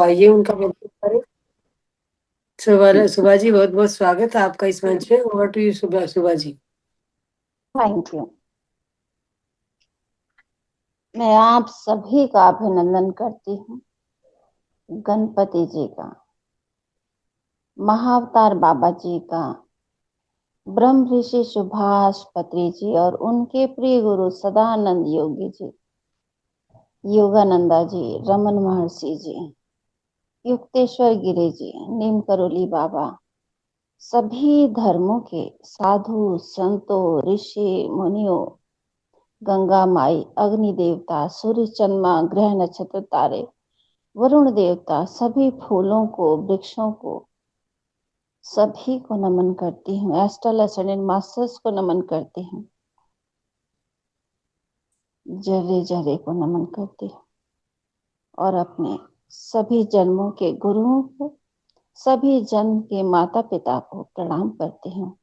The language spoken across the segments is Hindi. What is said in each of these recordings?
आइए उनका वेलकम करें। सुभा जी, बहुत बहुत स्वागत है आपका इस मंच पे। Over to you Subha ji. Thank you. मैं आप सभी का अभिनंदन करती हूँ। गणपति जी का, महाअवतार बाबा जी का, ब्रह्म ऋषि सुभाष पत्री जी और उनके प्रिय गुरु सदानंद योगी जी, योगानंदा जी, रमन महर्षि जी, युक्तेश्वर गिरी जी, नीम करोली बाबा, सभी धर्मों के साधु संतों, ऋषि मुनियों, गंगा माई, अग्नि देवता, सूर्य चंद्रमा, ग्रह नक्षत्र तारे, वरुण देवता, सभी फूलों को, वृक्षों को, सभी को नमन करती हूँ। एस्ट्रल असेंडेंट मास्टर्स को नमन करती हूँ। जर्रे जर्रे को नमन करती हूँ और अपने सभी जन्मों के गुरुओं को, सभी जन्म के माता पिता को प्रणाम करती हूँ।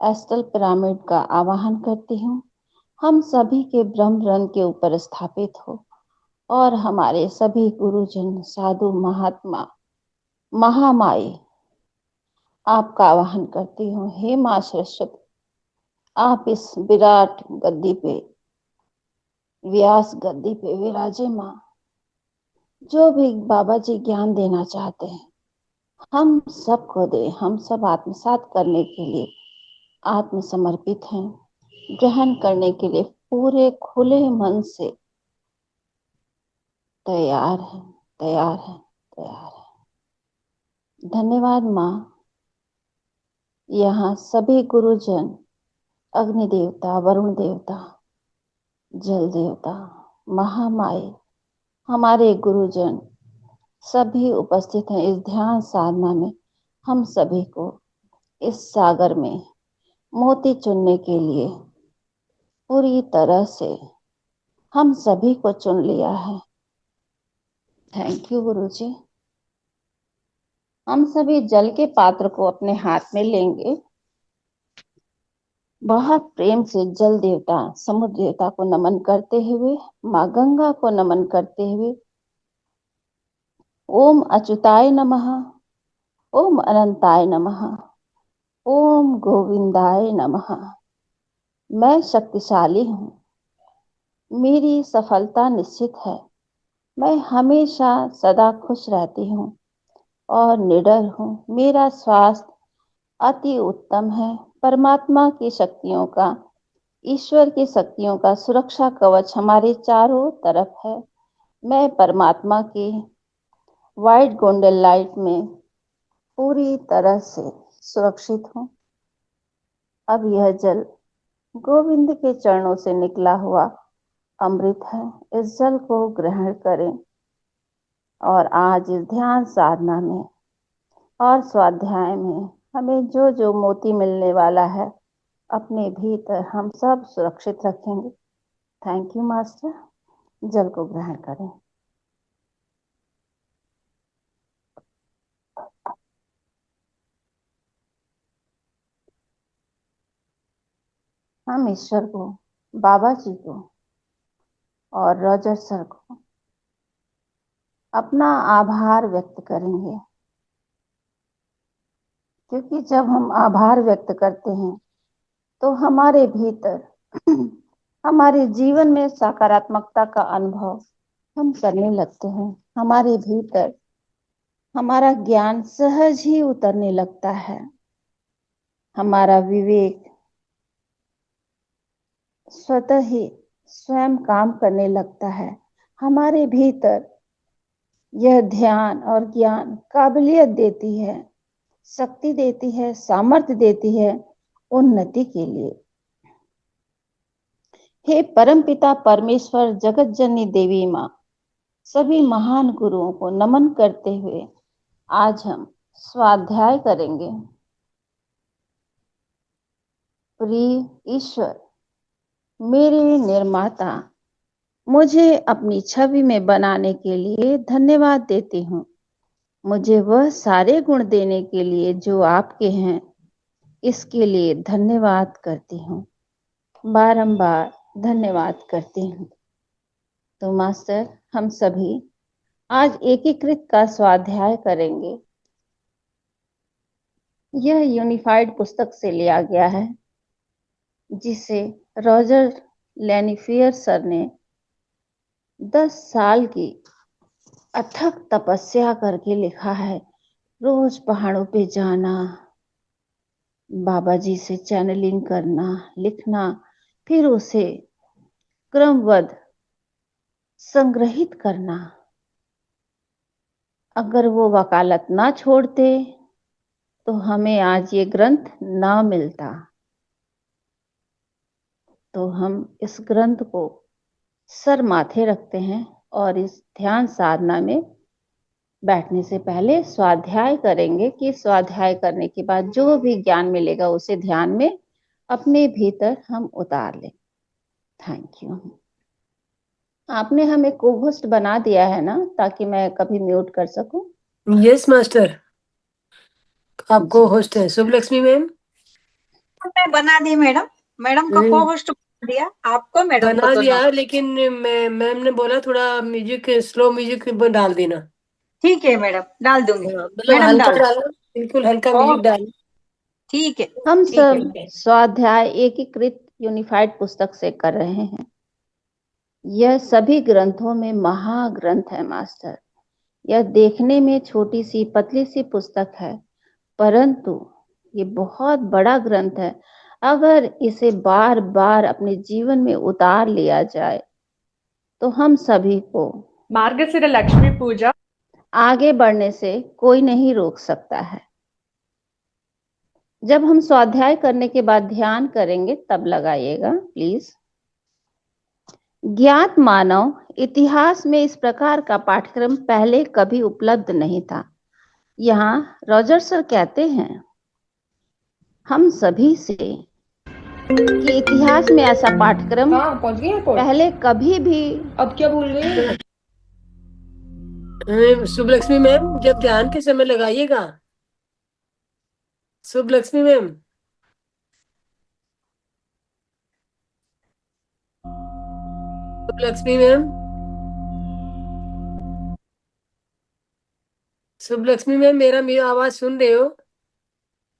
एस्ट्रल पिरामिड का आवाहन करती हूँ। हम सभी के ब्रह्म रंग के ऊपर स्थापित हो और हमारे सभी गुरुजन, साधु, महात्मा, महामाई, आपका आवाहन करती हूँ। हे माँ सरस्वती, आप इस विराट गद्दी पे, व्यास गद्दी पे विराजे माँ। जो भी बाबा जी ज्ञान देना चाहते हैं हम सबको दे। हम सब आत्मसात करने के लिए आत्मसमर्पित हैं, ग्रहण करने के लिए पूरे खुले मन से तैयार है, तैयार है, तैयार है। धन्यवाद माँ। यहाँ सभी गुरुजन, अग्नि देवता, वरुण देवता, जल देवता, महामाई, हमारे गुरुजन सभी उपस्थित हैं इस ध्यान साधना में। हम सभी को इस सागर में मोती चुनने के लिए पूरी तरह से हम सभी को चुन लिया है। थैंक यू गुरु जी। हम सभी जल के पात्र को अपने हाथ में लेंगे। बहुत प्रेम से जल देवता, समुद्र देवता को नमन करते हुए, माँ गंगा को नमन करते हुए, ओम अच्युताय नमः, ओम अनंताय नमः, ओम गोविंदाय नमः। मैं शक्तिशाली हूँ, मेरी सफलता निश्चित है। मैं हमेशा सदा खुश रहती हूँ और निडर हूँ। मेरा स्वास्थ्य अति उत्तम है। परमात्मा की शक्तियों का, ईश्वर की शक्तियों का सुरक्षा कवच हमारे चारों तरफ है। मैं परमात्मा की व्हाइट गोल्डन लाइट में पूरी तरह से सुरक्षित हूँ। अब यह जल गोविंद के चरणों से निकला हुआ अमृत है। इस जल को ग्रहण करें और आज इस ध्यान साधना में और स्वाध्याय में हमें जो जो मोती मिलने वाला है अपने भीतर हम सब सुरक्षित रखेंगे। Thank you master. जल को ग्रहण करें। हम ईश्वर को, बाबा जी को और रॉजर सर को अपना आभार व्यक्त करेंगे, क्योंकि जब हम आभार व्यक्त करते हैं तो हमारे भीतर हमारे जीवन में सकारात्मकता का अनुभव हम करने लगते हैं। हमारे भीतर हमारा ज्ञान सहज ही उतरने लगता है। हमारा विवेक स्वतः ही स्वयं काम करने लगता है। हमारे भीतर यह ध्यान और ज्ञान काबिलियत देती है, शक्ति देती है, सामर्थ्य देती है उन्नति के लिए। हे परमपिता परमेश्वर, जगत जननी देवी माँ, सभी महान गुरुओं को नमन करते हुए आज हम स्वाध्याय करेंगे। प्रिय ईश्वर, मेरे निर्माता, मुझे अपनी छवि में बनाने के लिए धन्यवाद देती हूँ। मुझे वह सारे गुण देने के लिए जो आपके हैं, इसके लिए धन्यवाद करती हूँ। बारंबार धन्यवाद करती हूँ। तो मास्टर, हम सभी आज एकीकृत का स्वाध्याय करेंगे। यह यूनिफाइड पुस्तक से लिया गया है, जिसे रॉजर लैनिफियर सर ने 10 साल की अथक तपस्या करके लिखा है। रोज पहाड़ों पे जाना, बाबा जी से चैनलिंग करना, लिखना, फिर उसे क्रमबद्ध संग्रहित करना। अगर वो वकालत ना छोड़ते तो हमें आज ये ग्रंथ ना मिलता। तो हम इस ग्रंथ को सर माथे रखते हैं और इस ध्यान साधना में बैठने से पहले स्वाध्याय करेंगे कि स्वाध्याय करने के बाद जो भी ज्ञान मिलेगा उसे ध्यान में अपने भीतर हम उतार लें। Thank you. आपने हमें को होस्ट बना दिया है ना, ताकि मैं कभी म्यूट कर सकूं? यस मास्टर, आपको होस्ट है शुभ लक्ष्मी मैम। मैं बना दी मैडम। मैडम को को होस्ट बना दिया, आपको मैडम को बना तो दिया, लेकिन मैम ने बोला थोड़ा म्यूजिक, स्लो म्यूजिक डाल देना। ठीक है मैडम, डाल दूंगी। मतलब मैडम हल्का डाल डालना, बिल्कुल हल्का ओ, म्यूजिक डालना। ठीक है। हम ठीक सब है। स्वाध्याय एकीकृत यूनिफाइड पुस्तक से कर रहे हैं। यह सभी ग्रंथों में महाग्रंथ है मास्टर। यह देखने में छोटी सी पतली सी पुस्तक है, परंतु ये बहुत बड़ा ग्रंथ है। अगर इसे बार बार अपने जीवन में उतार लिया जाए तो हम सभी को मार्गशिर लक्ष्मी पूजा आगे बढ़ने से कोई नहीं रोक सकता है। जब हम स्वाध्याय करने के बाद ध्यान करेंगे तब लगाइएगा प्लीज। ज्ञात मानव इतिहास में इस प्रकार का पाठ्यक्रम पहले कभी उपलब्ध नहीं था। यहाँ रॉजर सर कहते हैं हम सभी से कि इतिहास में ऐसा पाठ्यक्रम हाँ पहुंच गई एयरपोर्ट। पहले कभी भी। अब क्या बोल रही है? शुभ लक्ष्मी मैम, जब ध्यान के समय लगाइएगा। शुभ लक्ष्मी मैम, शुभ लक्ष्मी मैम, शुभ लक्ष्मी मैम, मेरी आवाज सुन रहे हो?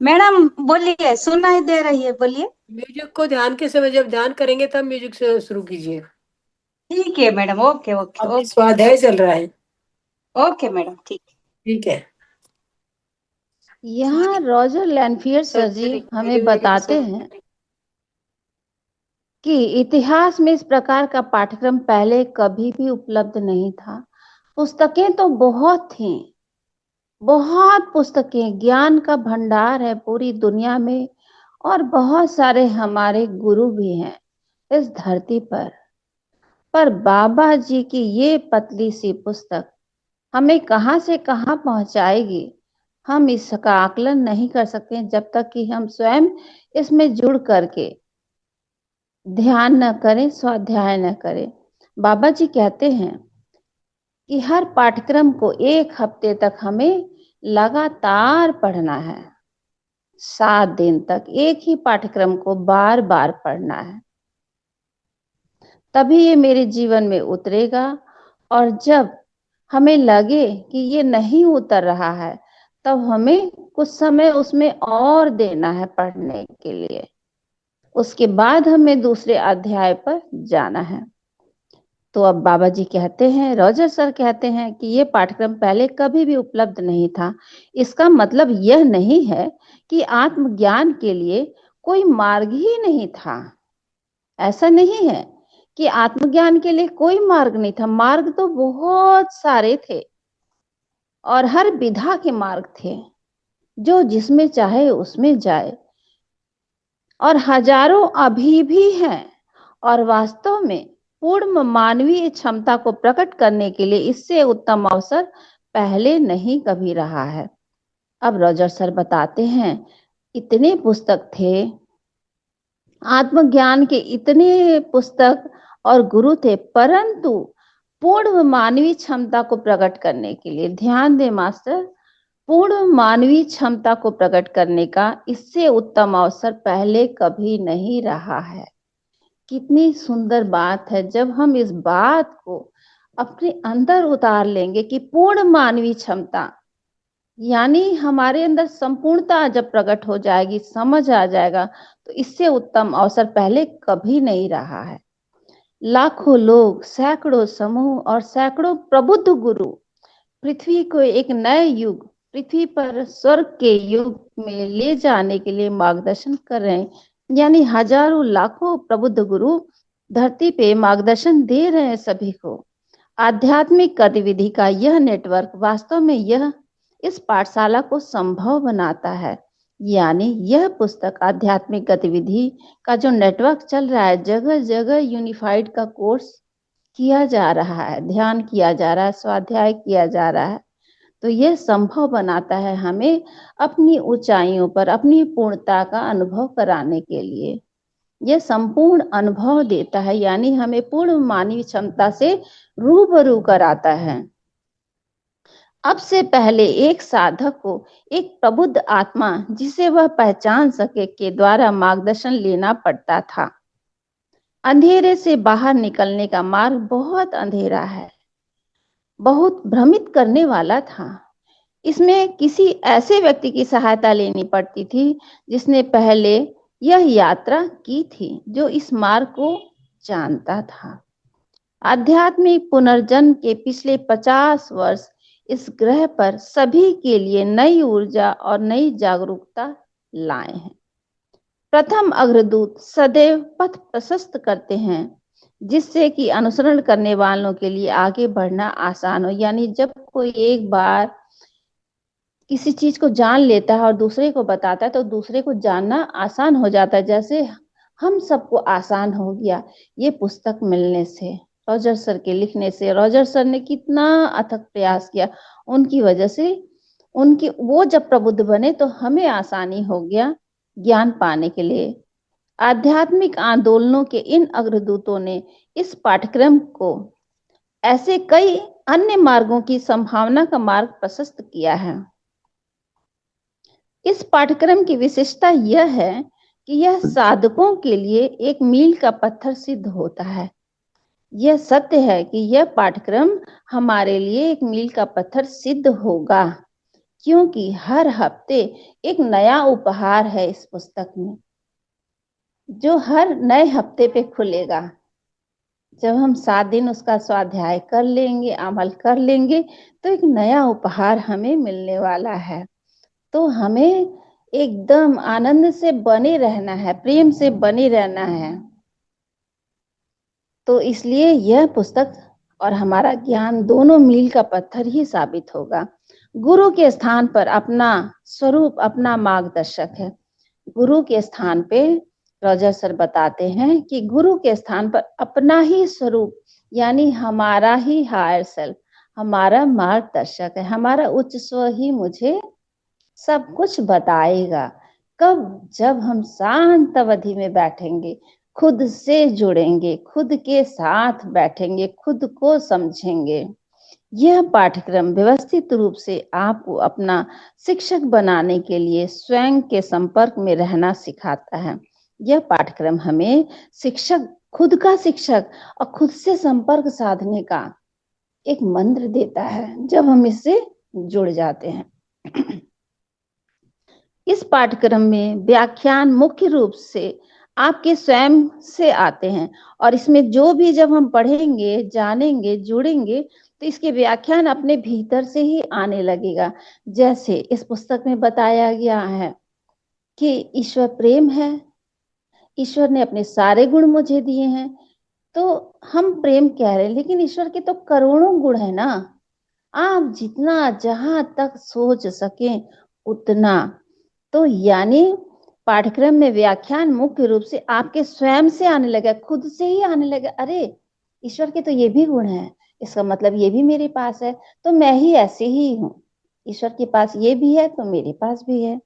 मैडम बोलिए, सुनाई दे रही है, बोलिए। म्यूजिक को ध्यान के समय जब ध्यान करेंगे तब म्यूजिक से शुरू कीजिए। ठीक है मैडम, ओके ओके अभी ओके स्वाध्याय चल रहा है। ओके मैडम, ठीक। ठीक है। यहाँ रॉजर लैनफियर सर जी हमें बताते हैं कि इतिहास में इस प्रकार का पाठ्यक्रम पहले कभी भी उपलब्ध नहीं था। पुस्तकें तो बहुत थी, बहुत पुस्तकें, ज्ञान का भंडार है पूरी दुनिया में, और बहुत सारे हमारे गुरु भी हैं इस धरती पर बाबा जी की ये पतली सी पुस्तक हमें कहां से कहां पहुंचाएगी, हम इसका आकलन नहीं कर सकते जब तक कि हम स्वयं इसमें जुड़ करके ध्यान न करें, स्वाध्याय न करें। बाबा जी कहते हैं कि हर पाठ्यक्रम को 1 हफ्ते तक हमें लगातार पढ़ना है। 7 दिन तक एक ही पाठ्यक्रम को बार बार पढ़ना है, तभी ये मेरे जीवन में उतरेगा। और जब हमें लगे कि ये नहीं उतर रहा है तब हमें कुछ समय उसमें और देना है पढ़ने के लिए। उसके बाद हमें दूसरे अध्याय पर जाना है। तो अब बाबा जी कहते हैं, रॉजर सर कहते हैं कि ये पाठ्यक्रम पहले कभी भी उपलब्ध नहीं था। इसका मतलब यह नहीं है कि आत्मज्ञान के लिए कोई मार्ग ही नहीं था। ऐसा नहीं है कि आत्मज्ञान के लिए कोई मार्ग नहीं था। मार्ग तो बहुत सारे थे और हर विधा के मार्ग थे, जो जिसमें चाहे उसमें जाए, और हजारों अभी भी हैं। और वास्तव में पूर्ण मानवीय क्षमता को प्रकट करने के लिए इससे उत्तम अवसर पहले नहीं कभी रहा है। अब रॉजर सर बताते हैं, इतने पुस्तक थे, आत्मज्ञान के इतने पुस्तक और गुरु थे, परंतु पूर्ण मानवीय क्षमता को प्रकट करने के लिए, ध्यान दे मास्टर, पूर्ण मानवीय क्षमता को प्रकट करने का इससे उत्तम अवसर पहले कभी नहीं रहा है। कितनी सुंदर बात है जब हम इस बात को अपने अंदर उतार लेंगे कि पूर्ण मानवीय क्षमता, यानी हमारे अंदर संपूर्णता जब प्रकट हो जाएगी, समझ आ जाएगा, तो इससे उत्तम अवसर पहले कभी नहीं रहा है। लाखों लोग, सैकड़ों समूह और सैकड़ों प्रबुद्ध गुरु पृथ्वी को एक नए युग, पृथ्वी पर स्वर्ग के युग में ले जाने के लिए मार्गदर्शन कर रहे हैं। यानी हजारों लाखों प्रबुद्ध गुरु धरती पे मार्गदर्शन दे रहे हैं सभी को। आध्यात्मिक गतिविधि का यह नेटवर्क वास्तव में यह इस पाठशाला को संभव बनाता है। यानी यह पुस्तक आध्यात्मिक गतिविधि का जो नेटवर्क चल रहा है, जगह जगह यूनिफाइड का कोर्स किया जा रहा है, ध्यान किया जा रहा है, स्वाध्याय किया जा रहा है, तो यह संभव बनाता है हमें अपनी ऊंचाइयों पर अपनी पूर्णता का अनुभव कराने के लिए। यह संपूर्ण अनुभव देता है, यानी हमें पूर्ण मानवीय क्षमता से रूबरू कराता है। अब से पहले एक साधक को एक प्रबुद्ध आत्मा, जिसे वह पहचान सके, के द्वारा मार्गदर्शन लेना पड़ता था। अंधेरे से बाहर निकलने का मार्ग बहुत अंधेरा है, बहुत भ्रमित करने वाला था। इसमें किसी ऐसे व्यक्ति की सहायता लेनी पड़ती थी जिसने पहले यह यात्रा की थी, जो इस मार्ग को जानता था। आध्यात्मिक पुनर्जन्म के पिछले 50 वर्ष इस ग्रह पर सभी के लिए नई ऊर्जा और नई जागरूकता लाए हैं। प्रथम अग्रदूत सदैव पथ प्रशस्त करते हैं, जिससे कि अनुसरण करने वालों के लिए आगे बढ़ना आसान हो। यानी जब कोई एक बार किसी चीज को जान लेता है और दूसरे को बताता है, तो दूसरे को जानना आसान हो जाता है। जैसे हम सबको आसान हो गया ये पुस्तक मिलने से, रॉजर सर के लिखने से। रॉजर सर ने कितना अथक प्रयास किया, उनकी वजह से उनकी वो जब प्रबुद्ध बने तो हमें आसानी हो गया ज्ञान पाने के लिए। आध्यात्मिक आंदोलनों के इन अग्रदूतों ने इस पाठ्यक्रम को ऐसे कई अन्य मार्गों की संभावना का मार्ग प्रशस्त किया है। इस पाठ्यक्रम की विशेषता यह है कि यह साधकों के लिए एक मील का पत्थर सिद्ध होता है। यह सत्य है कि यह पाठ्यक्रम हमारे लिए एक मील का पत्थर सिद्ध होगा, क्योंकि हर हफ्ते एक नया उपहार है इस पुस्तक में, जो हर नए हफ्ते पे खुलेगा। जब हम 7 दिन उसका स्वाध्याय कर लेंगे, अमल कर लेंगे, तो एक नया उपहार हमें मिलने वाला है। तो हमें एकदम आनंद से बने रहना है, प्रेम से बने रहना है। तो इसलिए यह पुस्तक और हमारा ज्ञान दोनों मील का पत्थर ही साबित होगा। गुरु के स्थान पर अपना स्वरूप अपना मार्गदर्शक है। गुरु के स्थान पे रॉजर सर बताते हैं कि गुरु के स्थान पर अपना ही स्वरूप, यानी हमारा ही हायर सेल्फ, हमारा मार्गदर्शक है। हमारा उच्च स्व ही मुझे सब कुछ बताएगा। कब? जब हम शांत अवधि में बैठेंगे, खुद से जुड़ेंगे, खुद के साथ बैठेंगे, खुद को समझेंगे। यह पाठ्यक्रम व्यवस्थित रूप से आपको अपना शिक्षक बनाने के लिए स्वयं के संपर्क में रहना सिखाता है। यह पाठ्यक्रम हमें शिक्षक, खुद का शिक्षक और खुद से संपर्क साधने का एक मंत्र देता है जब हम इससे जुड़ जाते हैं। इस पाठ्यक्रम में व्याख्यान मुख्य रूप से आपके स्वयं से आते हैं, और इसमें जो भी जब हम पढ़ेंगे, जानेंगे, जुड़ेंगे, तो इसके व्याख्यान अपने भीतर से ही आने लगेगा। जैसे इस पुस्तक में बताया गया है कि ईश्वर प्रेम है, ईश्वर ने अपने सारे गुण मुझे दिए हैं। तो हम प्रेम कह रहे हैं, लेकिन ईश्वर के तो करोड़ों गुण है ना। आप जितना जहां तक सोच सकें उतना। तो यानी पाठ्यक्रम में व्याख्यान मुख्य रूप से आपके स्वयं से आने लगा, खुद से ही आने लगा। अरे ईश्वर के तो ये भी गुण है, इसका मतलब ये भी मेरे पास है, तो मैं ही ऐसे ही हूँ। ईश्वर के पास ये भी है तो मेरे पास भी है।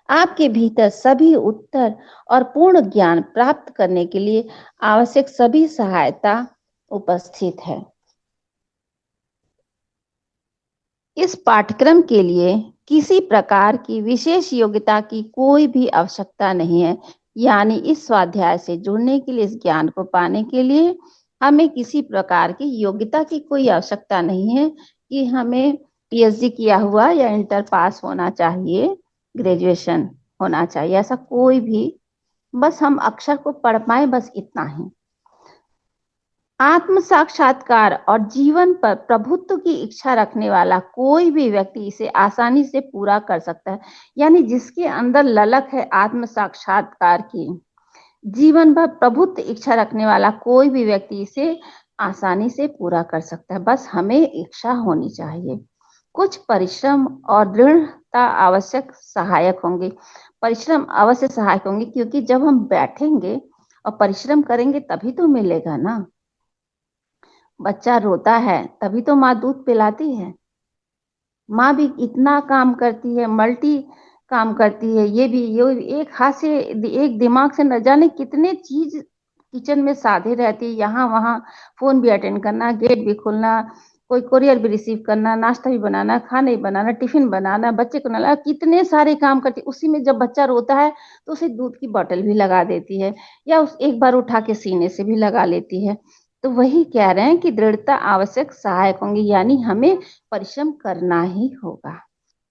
आपके भीतर सभी उत्तर और पूर्ण ज्ञान प्राप्त करने के लिए आवश्यक सभी सहायता उपस्थित है। इस पाठ्यक्रम के लिए किसी प्रकार की विशेष योग्यता की कोई भी आवश्यकता नहीं है। यानी इस स्वाध्याय से जुड़ने के लिए, इस ज्ञान को पाने के लिए हमें किसी प्रकार की योग्यता की कोई आवश्यकता नहीं है कि हमें पीएचडी किया हुआ या इंटर पास होना चाहिए, ग्रेजुएशन होना चाहिए, ऐसा कोई भी, बस हम अक्षर को पढ़ पाए, बस इतना ही। आत्म साक्षात्कार और जीवन पर प्रभुत्व की इच्छा रखने वाला कोई भी व्यक्ति इसे आसानी से पूरा कर सकता है। यानी जिसके अंदर ललक है आत्म साक्षात्कार की, जीवन भर प्रभुत्व इच्छा रखने वाला कोई भी व्यक्ति इसे आसानी से पूरा कर सकता है, बस हमें इच्छा होनी चाहिए। कुछ परिश्रम और दृढ़ता आवश्यक सहायक होंगे। परिश्रम अवश्य सहायक होंगे, क्योंकि जब हम बैठेंगे और परिश्रम करेंगे तभी तो मिलेगा ना। बच्चा रोता है तभी तो माँ दूध पिलाती है। माँ भी इतना काम करती है, मल्टी काम करती है, ये भी एक हाथ से, एक दिमाग से न जाने कितने चीज किचन में साधे रहती है, यहाँ वहाँ फोन भी अटेंड करना, गेट भी खोलना, कोई कोरियर भी रिसीव करना, नाश्ता भी बनाना, खाना भी बनाना, टिफिन बनाना, बच्चे को नहलाना, कितने सारे काम करती है। उसी में जब बच्चा रोता है तो उसे दूध की बोतल भी लगा देती है, या उस एक बार उठा के सीने से भी लगा लेती है। तो वही कह रहे हैं कि दृढ़ता आवश्यक सहायक होंगे, यानी हमें परिश्रम करना ही होगा,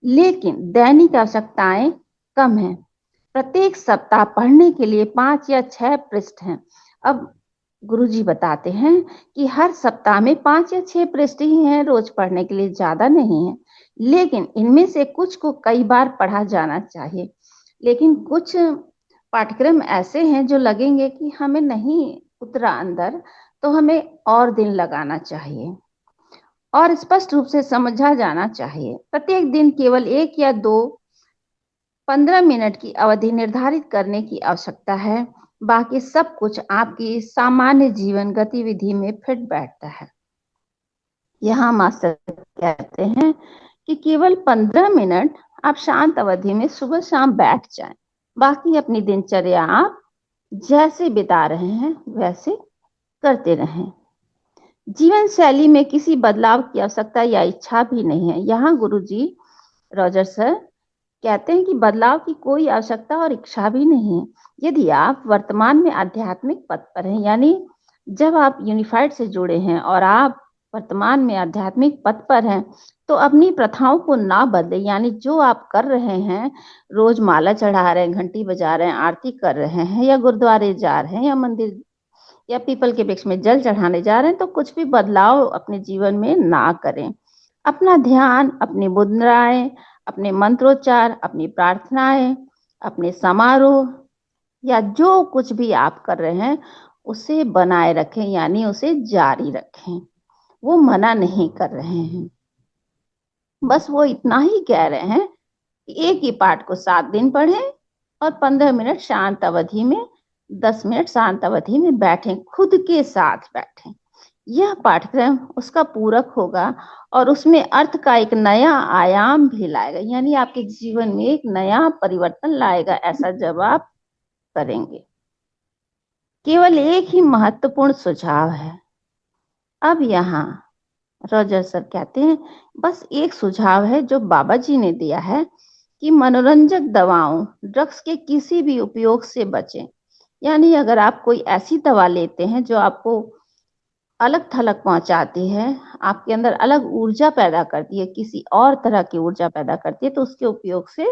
लेकिन दैनिक आवश्यकताएं कम है। प्रत्येक सप्ताह पढ़ने के लिए 5 या 6 पृष्ठ हैं। अब गुरुजी बताते हैं कि हर सप्ताह में 5 या 6 पृष्ठ ही हैं रोज पढ़ने के लिए, ज्यादा नहीं है, लेकिन इनमें से कुछ को कई बार पढ़ा जाना चाहिए। लेकिन कुछ पाठ्यक्रम ऐसे हैं जो लगेंगे कि हमें नहीं उतरा अंदर, तो हमें और दिन लगाना चाहिए और स्पष्ट रूप से समझा जाना चाहिए। प्रत्येक दिन केवल 1 या 2 15 मिनट की अवधि निर्धारित करने की आवश्यकता है, बाकी सब कुछ आपकी सामान्य जीवन गतिविधि में फिट बैठता है। यहाँ मास्टर कहते हैं कि केवल 15 मिनट आप शांत अवधि में सुबह शाम बैठ जाएं, बाकी अपनी दिनचर्या आप जैसे बिता रहे हैं वैसे करते रहें। जीवन शैली में किसी बदलाव की आवश्यकता या इच्छा भी नहीं है। यहाँ गुरुजी रॉजर सर कहते हैं कि बदलाव की कोई आवश्यकता और इच्छा भी नहीं है। यदि आप वर्तमान में आध्यात्मिक पथ पर हैं, यानी जब आप यूनिफाइड से जुड़े हैं और आप वर्तमान में आध्यात्मिक पथ पर हैं, तो अपनी प्रथाओं को ना बदलें। यानी जो आप कर रहे हैं, रोज माला चढ़ा रहे हैं, घंटी बजा रहे हैं, आरती कर रहे हैं, या गुरुद्वारे जा रहे हैं, या मंदिर या पीपल के वृक्ष में जल चढ़ाने जा रहे हैं, तो कुछ भी बदलाव अपने जीवन में ना करें। अपना ध्यान, अपनी मुद्राएं, अपने मंत्रोच्चार, अपनी प्रार्थनाएं, अपने समारोह या जो कुछ भी आप कर रहे हैं उसे बनाए रखें, यानी उसे जारी रखें। वो मना नहीं कर रहे हैं, बस वो इतना ही कह रहे हैं कि एक ही पाठ को 7 दिन पढ़ें और 15 मिनट शांत अवधि में, 10 मिनट शांत अवधि में बैठें, खुद के साथ बैठें। यह पाठ्यक्रम उसका पूरक होगा और उसमें अर्थ का एक नया आयाम भी लाएगा, यानी आपके जीवन में एक नया परिवर्तन लाएगा, ऐसा जब आप करेंगे। केवल एक ही महत्वपूर्ण सुझाव है। अब यहाँ रॉजर सर कहते हैं बस एक सुझाव है जो बाबा जी ने दिया है कि मनोरंजक दवाओं, ड्रग्स के किसी भी उपयोग से बचें। यानी अगर आप कोई ऐसी दवा लेते हैं जो आपको अलग थलग पहुंचाती है, आपके अंदर अलग ऊर्जा पैदा करती है, किसी और तरह की ऊर्जा पैदा करती है, तो उसके उपयोग से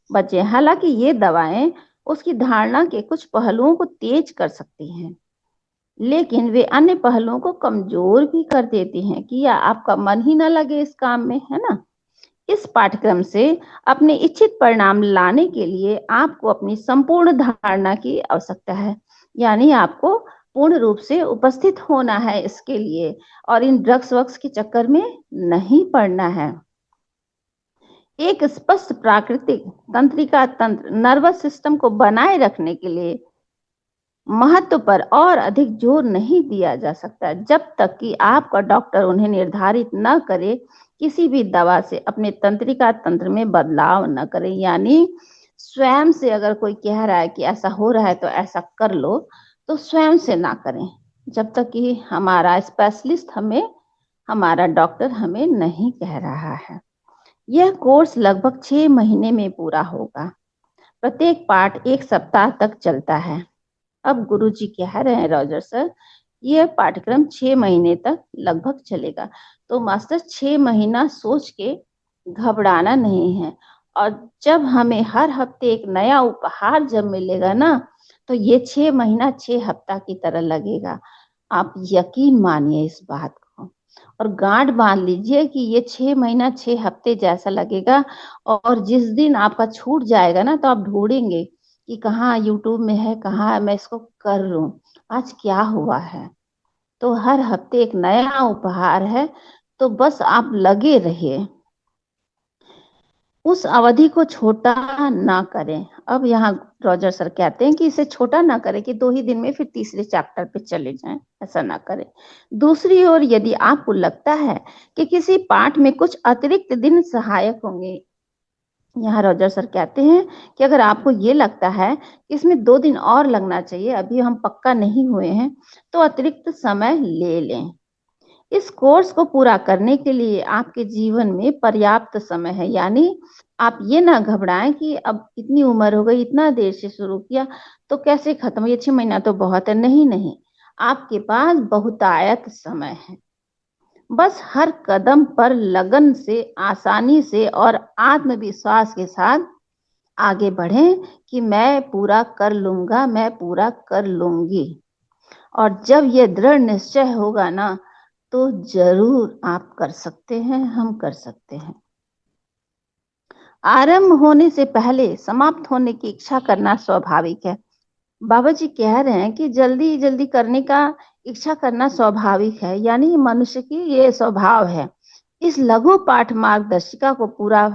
बचें। हालांकि ये दवाएं उसकी धारणा के कुछ पहलुओं को तेज कर सकती हैं, लेकिन वे अन्य पहलुओं को कमजोर भी कर देती हैं कि या आपका मन ही ना लगे इस काम में, है ना। इस पाठ्यक्रम से अपने इच्छित परिणाम लाने के लिए आपको अपनी संपूर्ण धारणा की आवश्यकता है, यानी आपको पूर्ण रूप से उपस्थित होना है इसके लिए, और इन ड्रग्स वक्स के चक्कर में नहीं पड़ना है। एक स्पष्ट प्राकृतिक तंत्रिका तंत्र, नर्वस सिस्टम को बनाए रखने के लिए महत्व पर और अधिक जोर नहीं दिया जा सकता जब तक कि आपका डॉक्टर उन्हें निर्धारित न करे किसी भी दवा से अपने तंत्रिका तंत्र में बदलाव न करें। यानी स्वयं से अगर कोई कह रहा है कि ऐसा हो रहा है तो ऐसा कर लो, तो स्वयं से ना करें जब तक कि हमारा स्पेशलिस्ट हमें, हमारा डॉक्टर हमें नहीं कह रहा है। यह कोर्स लगभग 6 महीने में पूरा होगा। प्रत्येक पाठ 1 सप्ताह तक चलता है। अब गुरुजी कह रहे हैं रॉजर सर यह पाठ्यक्रम 6 महीने तक लगभग चलेगा। तो मास्टर 6 महीना सोच के घबराना नहीं है। और जब हमें हर हफ्ते एक नया उपहार जब मिलेगा ना, तो ये 6 महीना 6 हफ्ता की तरह लगेगा। आप यकीन मानिए इस बात को और गांठ बांध लीजिए कि ये 6 महीना 6 हफ्ते जैसा लगेगा। और जिस दिन आपका छूट जाएगा ना, तो आप ढूंढेंगे कि कहाँ यूट्यूब में है, कहाँ मैं इसको कर लूं, आज क्या हुआ है। तो हर हफ्ते एक नया उपहार है, तो बस आप लगे रहिए। उस अवधि को छोटा ना करें। अब यहाँ रॉजर सर कहते हैं कि इसे छोटा ना करें कि 2 ही दिन में फिर तीसरे चैप्टर पे चले जाएं, ऐसा ना करें। दूसरी ओर यदि आपको लगता है कि किसी पाठ में कुछ अतिरिक्त दिन सहायक होंगे, यहाँ रॉजर सर कहते हैं कि अगर आपको ये लगता है कि इसमें 2 दिन और लगना चाहिए, अभी हम पक्का नहीं हुए हैं, तो अतिरिक्त समय ले लें। इस कोर्स को पूरा करने के लिए आपके जीवन में पर्याप्त समय है। यानी आप ये ना घबराएं कि अब इतनी उम्र हो गई, इतना देर से शुरू किया तो कैसे खत्म, ये 6 महीना तो बहुत है। नहीं नहीं, आपके पास बहुतायत समय है। बस हर कदम पर लगन से, आसानी से और आत्मविश्वास के साथ आगे बढ़ें कि मैं पूरा कर लूंगा, मैं पूरा कर लूंगी। और जब ये दृढ़ निश्चय होगा ना, तो जरूर आप कर सकते हैं, हम कर सकते हैं। आरंभ होने से पहले समाप्त होने की इच्छा करना स्वाभाविक है। बाबा जी कह रहे हैं कि जल्दी जल्दी करने का इच्छा करना स्वाभाविक है, यानी मनुष्य की ये स्वभाव है। इस लघु पाठ मार्गदर्शिका को पूरा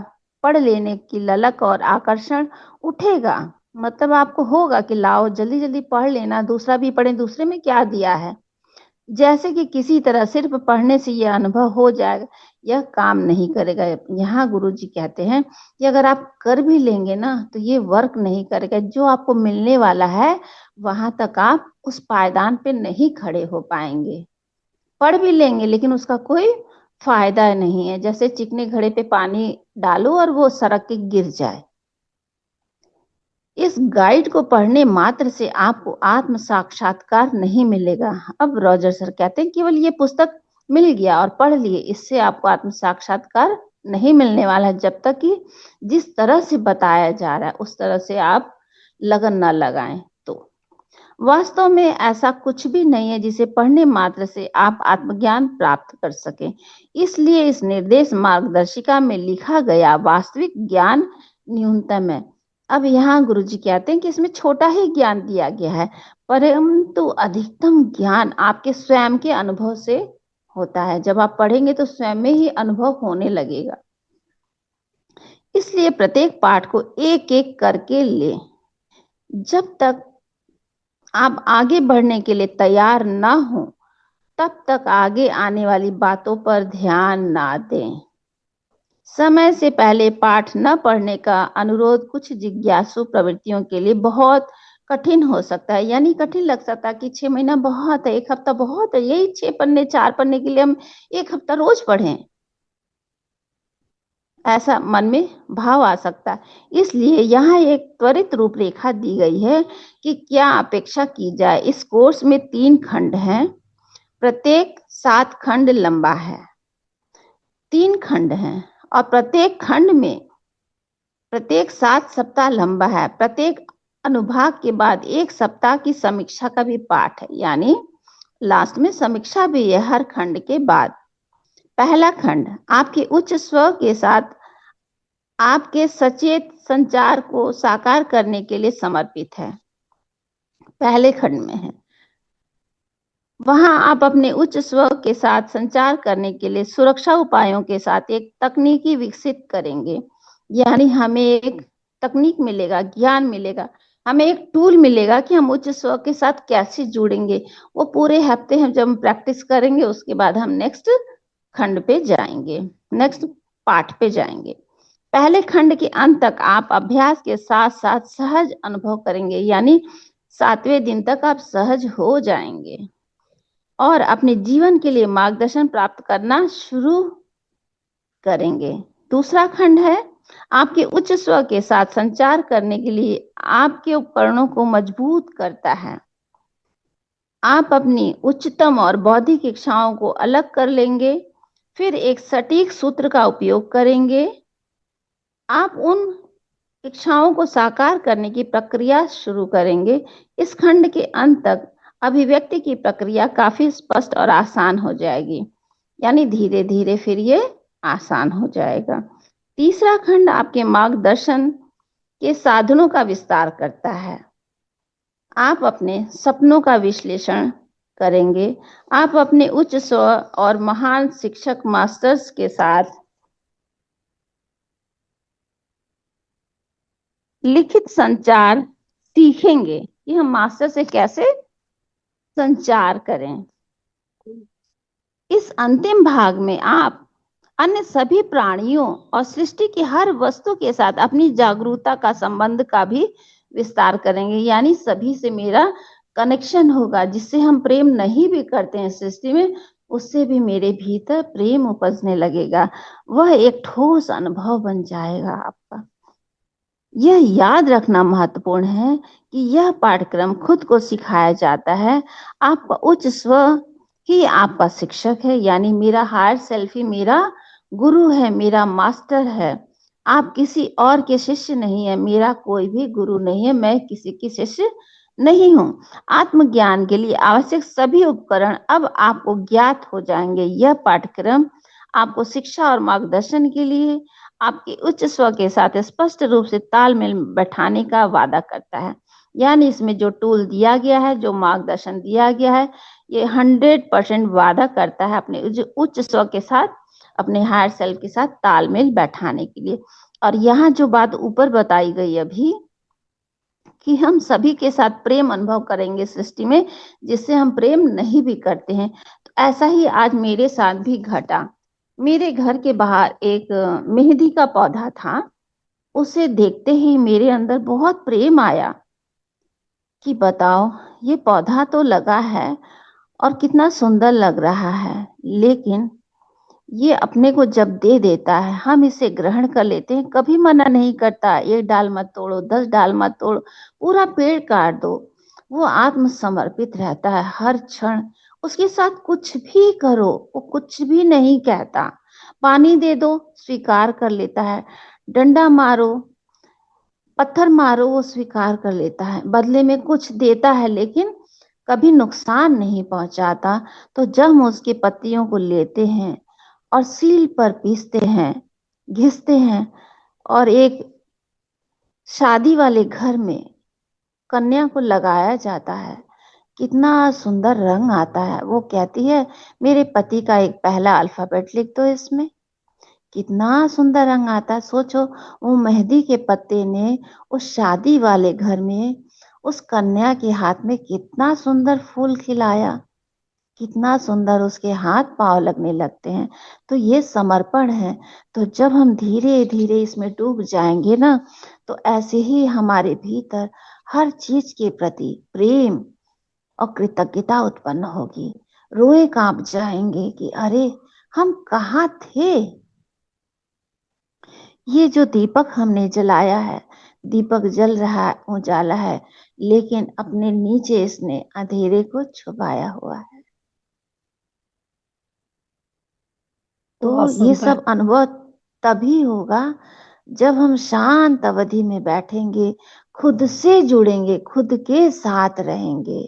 पढ़ लेने की ललक और आकर्षण उठेगा। मतलब आपको होगा कि लाओ जल्दी जल्दी पढ़ लेना, दूसरा भी पढ़े, दूसरे में क्या दिया है। जैसे कि किसी तरह सिर्फ पढ़ने से यह अनुभव हो जाएगा, यह काम नहीं करेगा। यहाँ गुरुजी कहते हैं कि अगर आप कर भी लेंगे ना, तो ये वर्क नहीं करेगा। जो आपको मिलने वाला है वहां तक आप उस पायदान पे नहीं खड़े हो पाएंगे। पढ़ भी लेंगे लेकिन उसका कोई फायदा नहीं है। जैसे चिकने घड़े पे पानी डालो और वो सड़क के गिर जाए। इस गाइड को पढ़ने मात्र से आपको आत्म साक्षात्कार नहीं मिलेगा। अब रॉजर सर कहते हैं केवल ये पुस्तक मिल गया और पढ़ लिए, इससे आपको आत्म साक्षात्कार नहीं मिलने वाला है, जब तक कि जिस तरह से बताया जा रहा है उस तरह से आप लगन न लगाएं। तो वास्तव में ऐसा कुछ भी नहीं है जिसे पढ़ने मात्र से आप आत्मज्ञान प्राप्त कर सकें। इसलिए इस निर्देश मार्गदर्शिका में लिखा गया वास्तविक ज्ञान न्यूनतम है। अब यहाँ गुरुजी कहते हैं कि इसमें छोटा ही ज्ञान दिया गया है, परंतु अधिकतम ज्ञान आपके स्वयं के अनुभव से होता है। जब आप पढ़ेंगे तो स्वयं में ही अनुभव होने लगेगा। इसलिए प्रत्येक पाठ को एक एक करके लें। जब तक आप आगे बढ़ने के लिए तैयार ना हो, तब तक आगे आने वाली बातों पर ध्यान ना दें। समय से पहले पाठ न पढ़ने का अनुरोध कुछ जिज्ञासु प्रवृत्तियों के लिए बहुत कठिन हो सकता है। यानी कठिन लग सकता है कि 6 महीना बहुत है, 1 हफ्ता बहुत है, यही 6 पन्ने 4 पन्ने के लिए हम 1 हफ्ता रोज पढ़ें, ऐसा मन में भाव आ सकता है। इसलिए यहाँ एक त्वरित रूपरेखा दी गई है कि क्या अपेक्षा की जाए। इस कोर्स में 3 खंड हैं, प्रत्येक 7 खंड लंबा है। 3 खंड हैं और प्रत्येक खंड में प्रत्येक 7 सप्ताह लंबा है। प्रत्येक अनुभाग के बाद 1 सप्ताह की समीक्षा का भी पाठ है, यानी लास्ट में समीक्षा भी है हर खंड के बाद। पहला खंड आपके उच्च स्व के साथ आपके सचेत संचार को साकार करने के लिए समर्पित है। पहले खंड में है, वहां आप अपने उच्च स्व के साथ संचार करने के लिए सुरक्षा उपायों के साथ एक तकनीकी विकसित करेंगे। यानी हमें एक तकनीक मिलेगा, ज्ञान मिलेगा, हमें एक टूल मिलेगा कि हम उच्च स्व के साथ कैसे जुड़ेंगे। वो पूरे हफ्ते हम जब प्रैक्टिस करेंगे, उसके बाद हम नेक्स्ट खंड पे जाएंगे, नेक्स्ट पाठ पे जाएंगे। पहले खंड के अंत तक आप अभ्यास के साथ साथ सहज अनुभव करेंगे, यानी 7वें दिन तक आप सहज हो जाएंगे और अपने जीवन के लिए मार्गदर्शन प्राप्त करना शुरू करेंगे। दूसरा खंड है आपके उच्च स्व के साथ संचार करने के लिए आपके उपकरणों को मजबूत करता है। आप अपनी उच्चतम और बौद्धिक इच्छाओं को अलग कर लेंगे, फिर एक सटीक सूत्र का उपयोग करेंगे। आप उन इच्छाओं को साकार करने की प्रक्रिया शुरू करेंगे। इस खंड के अंत तक अभिव्यक्ति की प्रक्रिया काफी स्पष्ट और आसान हो जाएगी, यानी धीरे धीरे फिर ये आसान हो जाएगा। तीसरा खंड आपके मार्गदर्शन के साधनों का विस्तार करता है। आप अपने सपनों का विश्लेषण करेंगे। आप अपने उच्च स्व और महान शिक्षक मास्टर्स के साथ लिखित संचार सीखेंगे कि हम मास्टर से कैसे संचार करें। इस अंतिम भाग में आप अन्य सभी प्राणियों और सृष्टि की हर वस्तु के साथ अपनी जागरूकता का संबंध का भी विस्तार करेंगे, यानी सभी से मेरा कनेक्शन होगा। जिससे हम प्रेम नहीं भी करते हैं सृष्टि में, उससे भी मेरे भीतर प्रेम उपजने लगेगा। वह एक ठोस अनुभव बन जाएगा आपका। यह याद रखना महत्वपूर्ण है कि यह पाठ्यक्रम खुद को सिखाया जाता है। आपका उच्च स्व ही आपका शिक्षक है, यानी मेरा हायर सेल्फ ही मेरा गुरु है, मेरा मास्टर है। आप किसी और के शिष्य नहीं है, मेरा कोई भी गुरु नहीं है, मैं किसी की शिष्य नहीं हूं। आत्मज्ञान के लिए आवश्यक सभी उपकरण अब आपको ज्ञात हो जाएंगे। यह पाठ्यक्रम आपको शिक्षा और मार्गदर्शन के लिए आपके उच्च स्व के साथ स्पष्ट रूप से तालमेल बैठाने का वादा करता है। यानी इसमें जो टूल दिया गया है, जो मार्गदर्शन दिया गया है, ये 100% वादा करता है अपने उच्च स्व के साथ, अपने हायर सेल्फ के साथ तालमेल बैठाने के लिए। और यहाँ जो बात ऊपर बताई गई अभी कि हम सभी के साथ प्रेम अनुभव करेंगे सृष्टि में, जिससे हम प्रेम नहीं भी करते हैं, तो ऐसा ही आज मेरे साथ भी घटा। मेरे घर के बाहर एक मेहंदी का पौधा था। उसे देखते ही मेरे अंदर बहुत प्रेम आया कि बताओ, ये पौधा तो लगा है और कितना सुंदर लग रहा है, लेकिन ये अपने को जब दे देता है, हम इसे ग्रहण कर लेते हैं, कभी मना नहीं करता, 1 डाल मत तोड़ो, 10 डाल मत तोड़ो, पूरा पेड़ काट दो। वो आत्मसमर्पित रहता है हर क्षण। उसके साथ कुछ भी करो, वो कुछ भी नहीं कहता। पानी दे दो, स्वीकार कर लेता है। डंडा मारो, पत्थर मारो, वो स्वीकार कर लेता है। बदले में कुछ देता है, लेकिन कभी नुकसान नहीं पहुंचाता। तो जब हम उसकी पत्तियों को लेते हैं और सील पर पीसते हैं, घिसते हैं, और एक शादी वाले घर में कन्या को लगाया जाता है, कितना सुंदर रंग आता है। वो कहती है, मेरे पति का एक पहला अल्फाबेट लिख दो इसमें, कितना सुंदर रंग आता है। सोचो, वो मेहंदी के पत्ते ने उस शादी वाले घर में उस कन्या के हाथ में कितना सुंदर फूल खिलाया, कितना सुंदर उसके हाथ पांव लगने लगते हैं। तो ये समर्पण है। तो जब हम धीरे धीरे इसमें डूब जाएंगे ना, तो ऐसे ही हमारे भीतर हर चीज के प्रति प्रेम और कृतज्ञता उत्पन्न होगी। रोए कांप जाएंगे कि अरे, हम कहाँ थे। ये जो दीपक हमने जलाया है, दीपक जल रहा है, उजाला है, लेकिन अपने नीचे इसने अंधेरे को छुपाया हुआ है। तो ये सब अनुभव तभी होगा जब हम शांत अवधि में बैठेंगे, खुद से जुड़ेंगे, खुद के साथ रहेंगे।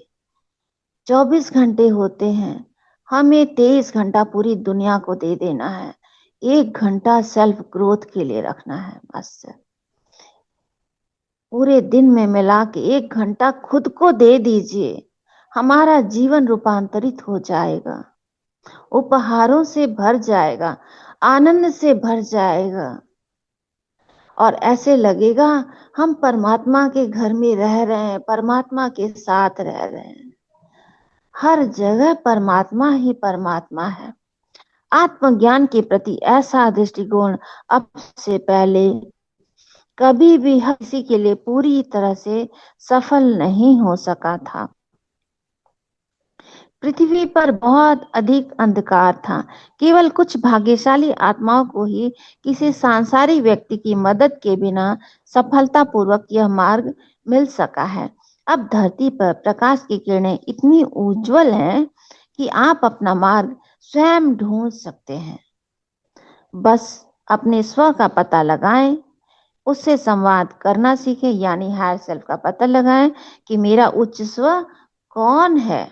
24 घंटे होते हैं, हमें 23 घंटा पूरी दुनिया को दे देना है, 1 घंटा सेल्फ ग्रोथ के लिए रखना है। बस पूरे दिन में मिला के 1 घंटा खुद को दे दीजिए, हमारा जीवन रूपांतरित हो जाएगा, उपहारों से भर जाएगा, आनंद से भर जाएगा, और ऐसे लगेगा हम परमात्मा के घर में रह रहे हैं, परमात्मा के साथ रह रहे हैं। हर जगह परमात्मा ही परमात्मा है। आत्मज्ञान के प्रति ऐसा दृष्टिकोण अब से पहले कभी भी किसी के लिए पूरी तरह से सफल नहीं हो सका था। पृथ्वी पर बहुत अधिक अंधकार था। केवल कुछ भाग्यशाली आत्माओं को ही किसी सांसारिक व्यक्ति की मदद के बिना सफलतापूर्वक यह मार्ग मिल सका है। अब धरती पर प्रकाश की किरणें इतनी उज्जवल हैं कि आप अपना मार्ग स्वयं ढूंढ सकते हैं। बस अपने स्व का पता लगाएं, उससे संवाद करना सीखें, यानी हायर सेल्फ का पता लगाएं कि मेरा उच्च स्व कौन है,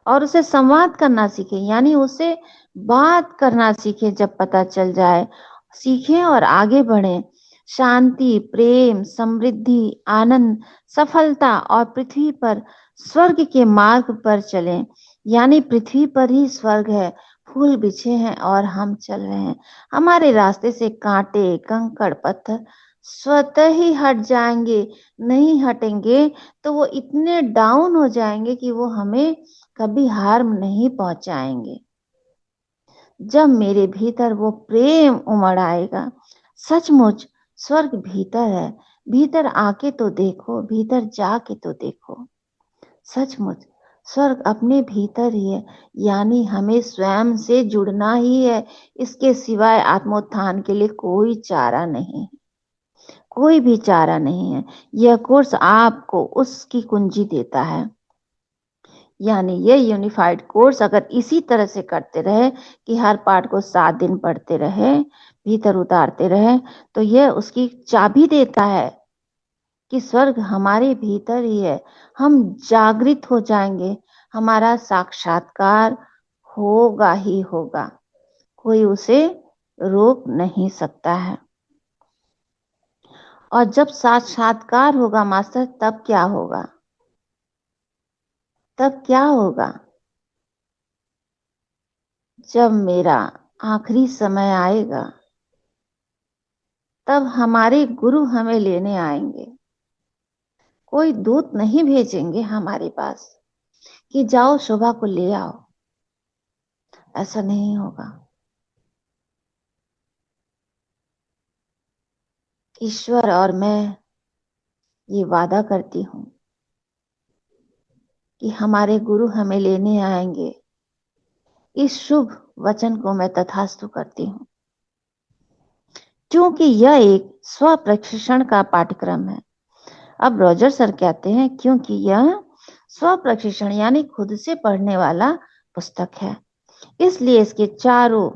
और उसे संवाद करना सीखें, यानी उससे बात करना सीखें। जब पता चल जाए, सीखें और आगे बढ़ें। शांति, प्रेम, समृद्धि, आनंद, सफलता और पृथ्वी पर स्वर्ग के मार्ग पर चलें, यानी पृथ्वी पर ही स्वर्ग है। फूल बिछे हैं और हम चल रहे हैं। हमारे रास्ते से कांटे, कंकड़, पत्थर स्वतः ही हट जाएंगे। नहीं हटेंगे तो वो इतने डाउन हो जाएंगे कि वो हमें कभी हार्म नहीं पहुंचाएंगे। जब मेरे भीतर वो प्रेम उमड़ आएगा, सचमुच स्वर्ग भीतर है, भीतर आके तो देखो, भीतर जाके तो देखो, सचमुच स्वर्ग अपने भीतर ही है। यानी हमें स्वयं से जुड़ना ही है। इसके सिवाय आत्मोत्थान के लिए कोई चारा नहीं, कोई भी चारा नहीं है। यह कोर्स आपको उसकी कुंजी देता है। यानी ये यूनिफाइड कोर्स अगर इसी तरह से करते रहे कि हर पार्ट को 7 दिन पढ़ते रहे, भीतर उतारते रहे, तो यह उसकी चाबी देता है कि स्वर्ग हमारे भीतर ही है। हम जागृत हो जाएंगे, हमारा साक्षात्कार होगा ही होगा, कोई उसे रोक नहीं सकता है। और जब साक्षात्कार होगा मास्टर, तब क्या होगा? तब क्या होगा? जब मेरा आखिरी समय आएगा, तब हमारे गुरु हमें लेने आएंगे। कोई दूत नहीं भेजेंगे हमारे पास कि जाओ शोभा को ले आओ, ऐसा नहीं होगा। ईश्वर और मैं ये वादा करती हूं कि हमारे गुरु हमें लेने आएंगे। इस शुभ वचन को मैं तथास्तु करती हूं, क्योंकि यह एक स्व प्रशिक्षण का पाठ्यक्रम है। अब रॉजर सर कहते हैं क्योंकि यह स्व प्रशिक्षण यानी खुद से पढ़ने वाला पुस्तक है, इसलिए इसके चारों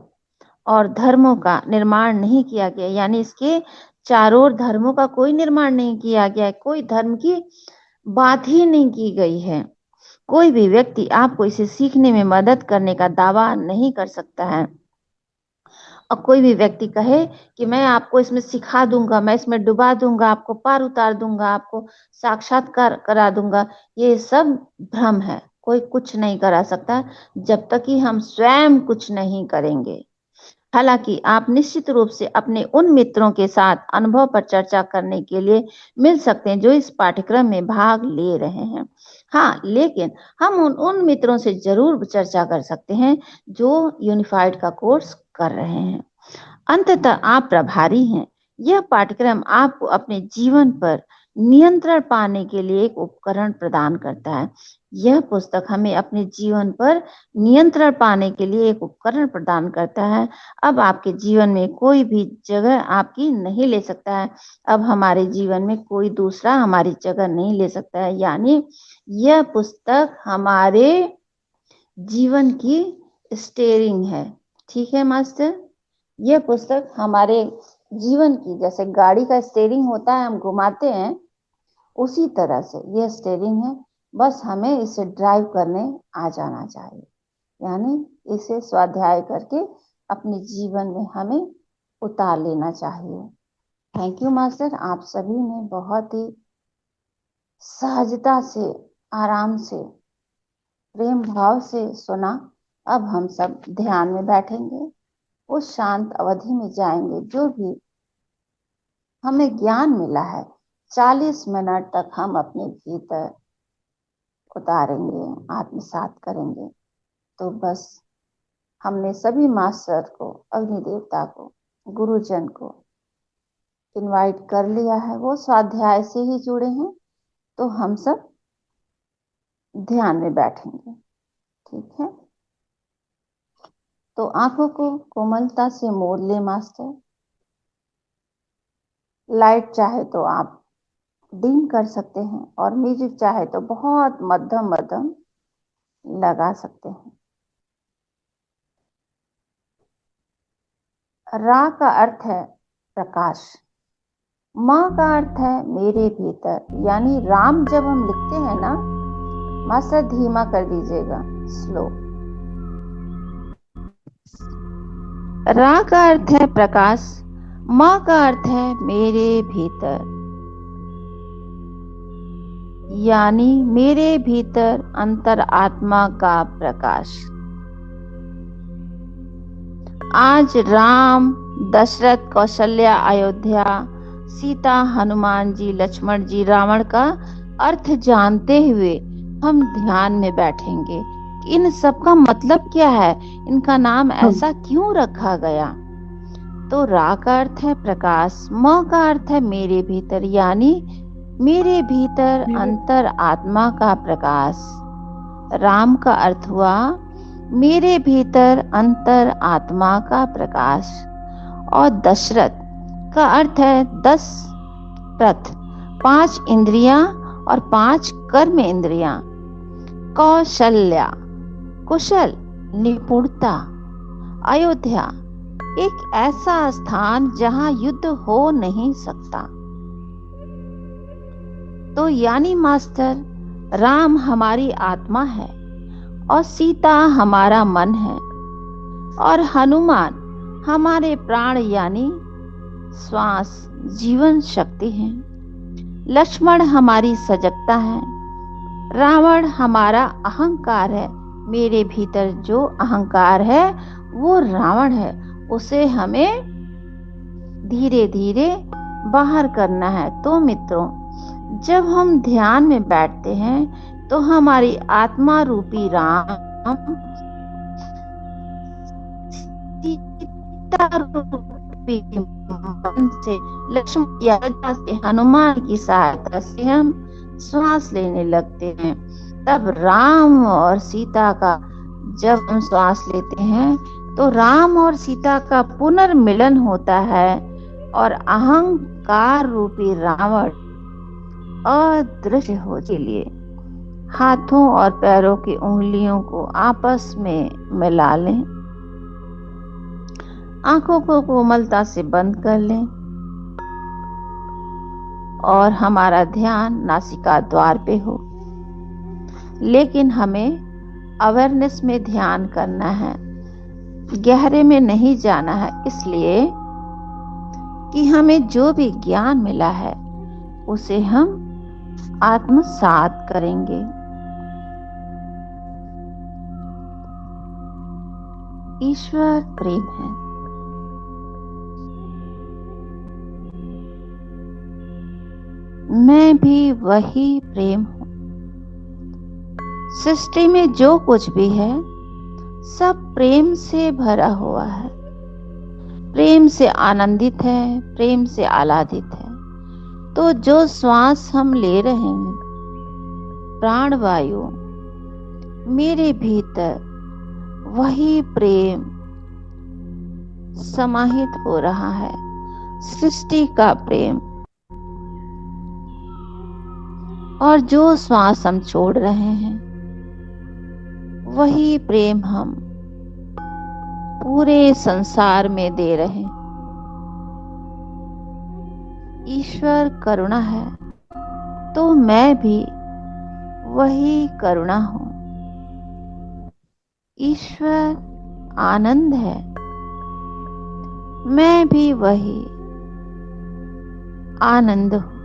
और धर्मों का निर्माण नहीं किया गया। यानी इसके चारों ओर धर्मों का कोई निर्माण नहीं किया गया है, कोई धर्म की बात ही नहीं की गई है। कोई भी व्यक्ति आपको इसे सीखने में मदद करने का दावा नहीं कर सकता है। और कोई भी व्यक्ति कहे कि मैं आपको इसमें सिखा दूंगा, मैं इसमें डुबा दूंगा, आपको पार उतार दूंगा, आपको साक्षात्कार करा दूंगा, ये सब भ्रम है। कोई कुछ नहीं करा सकता जब तक कि हम स्वयं कुछ नहीं करेंगे। हालांकि आप निश्चित रूप से अपने उन मित्रों के साथ अनुभव पर चर्चा करने के लिए मिल सकते हैं जो इस पाठ्यक्रम में भाग ले रहे हैं। हाँ, लेकिन हम उन मित्रों से जरूर चर्चा कर सकते हैं जो यूनिफाइड का कोर्स कर रहे हैं। अंततः आप प्रभारी हैं। यह पाठ्यक्रम आपको अपने जीवन पर नियंत्रण पाने के लिए एक उपकरण प्रदान करता है। यह पुस्तक हमें अपने जीवन पर नियंत्रण पाने के लिए एक उपकरण प्रदान करता है। अब आपके जीवन में कोई भी जगह आपकी नहीं ले सकता है। अब हमारे जीवन में कोई दूसरा हमारी जगह नहीं ले सकता है। यानी यह पुस्तक हमारे जीवन की स्टीयरिंग है। ठीक है मास्टर, यह पुस्तक हमारे जीवन की, जैसे गाड़ी का स्टीयरिंग होता है, हम घुमाते हैं, उसी तरह से यह स्टीयरिंग है। बस हमें इसे ड्राइव करने आ जाना चाहिए, यानी इसे स्वाध्याय करके अपने जीवन में हमें उतार लेना चाहिए। थैंक यू मास्टर, आप सभी ने बहुत ही सहजता से, आराम से, प्रेम भाव से सुना। अब हम सब ध्यान में बैठेंगे, उस शांत अवधि में जाएंगे जो भी हमें ज्ञान मिला है। 40 मिनट तक हम अपने भीतर उतारेंगे, आत्मसात करेंगे। तो बस हमने सभी मास्टर को, अग्नि देवता को, गुरुजन को इनवाइट कर लिया है, वो स्वाध्याय से ही जुड़े हैं। तो हम सब ध्यान में बैठेंगे, ठीक है? तो आंखों को कोमलता से मोड़ ले मास्टर। लाइट चाहे तो आप डीम कर सकते हैं और म्यूजिक चाहे तो बहुत मध्यम मध्यम लगा सकते हैं। रा का अर्थ है प्रकाश, माँ का अर्थ है मेरे भीतर, यानी राम जब हम लिखते हैं ना, मास्टर धीमा कर दीजिएगा, स्लो। रा का अर्थ है प्रकाश, माँ का अर्थ है मेरे भीतर, यानी मेरे भीतर अंतर आत्मा का प्रकाश। आज राम, दशरथ, कौशल्या, अयोध्या, सीता, हनुमान जी, लक्ष्मण जी, रावण का अर्थ जानते हुए हम ध्यान में बैठेंगे कि इन सब का मतलब क्या है, इनका नाम ऐसा क्यों रखा गया। तो रा का अर्थ है प्रकाश, म का अर्थ है मेरे भीतर, यानी मेरे भीतर अंतर आत्मा का प्रकाश। राम का अर्थ हुआ मेरे भीतर अंतर आत्मा का प्रकाश। और दशरथ का अर्थ है 10 प्रथ, 5 इंद्रियां और 5 कर्म इंद्रियां। कौशल्या कुशल, निपुणता। अयोध्या एक ऐसा स्थान जहां युद्ध हो नहीं सकता। तो यानी मास्टर राम हमारी आत्मा है और सीता हमारा मन है और हनुमान हमारे प्राण यानी श्वास, जीवन शक्ति है। लक्ष्मण हमारी सजगता है। रावण हमारा अहंकार है, मेरे भीतर जो अहंकार है वो रावण है, उसे हमें धीरे धीरे बाहर करना है। तो मित्रों, जब हम ध्यान में बैठते हैं तो हमारी आत्मा रूपी राम सीता रूपी मन से, लक्ष्मण या से, हनुमान की सहायता से हम श्वास लेने लगते हैं। तब राम और सीता का जब हम श्वास लेते हैं तो राम और सीता का पुनर्मिलन होता है और अहंकार रूपी रावण अदृश्य हो के लिए हाथों और पैरों की उंगलियों को आपस में मिला लें। आंखों को कोमलता से बंद कर लें और हमारा ध्यान नासिका द्वार पे हो। लेकिन हमें अवेयरनेस में ध्यान करना है, गहरे में नहीं जाना है, इसलिए कि हमें जो भी ज्ञान मिला है उसे हम आत्मसात करेंगे। ईश्वर प्रेम है। मैं भी वही प्रेम हूं। सृष्टि में जो कुछ भी है सब प्रेम से भरा हुआ है, प्रेम से आनंदित है, प्रेम से आह्लादित है। तो जो श्वास हम ले रहे हैं, प्राणवायु, मेरे भीतर वही प्रेम समाहित हो रहा है, सृष्टि का प्रेम। और जो श्वास हम छोड़ रहे हैं वही प्रेम हम पूरे संसार में दे रहे हैं। ईश्वर करुणा है तो मैं भी वही करुणा हूं। ईश्वर आनंद है, मैं भी वही आनंद हूं।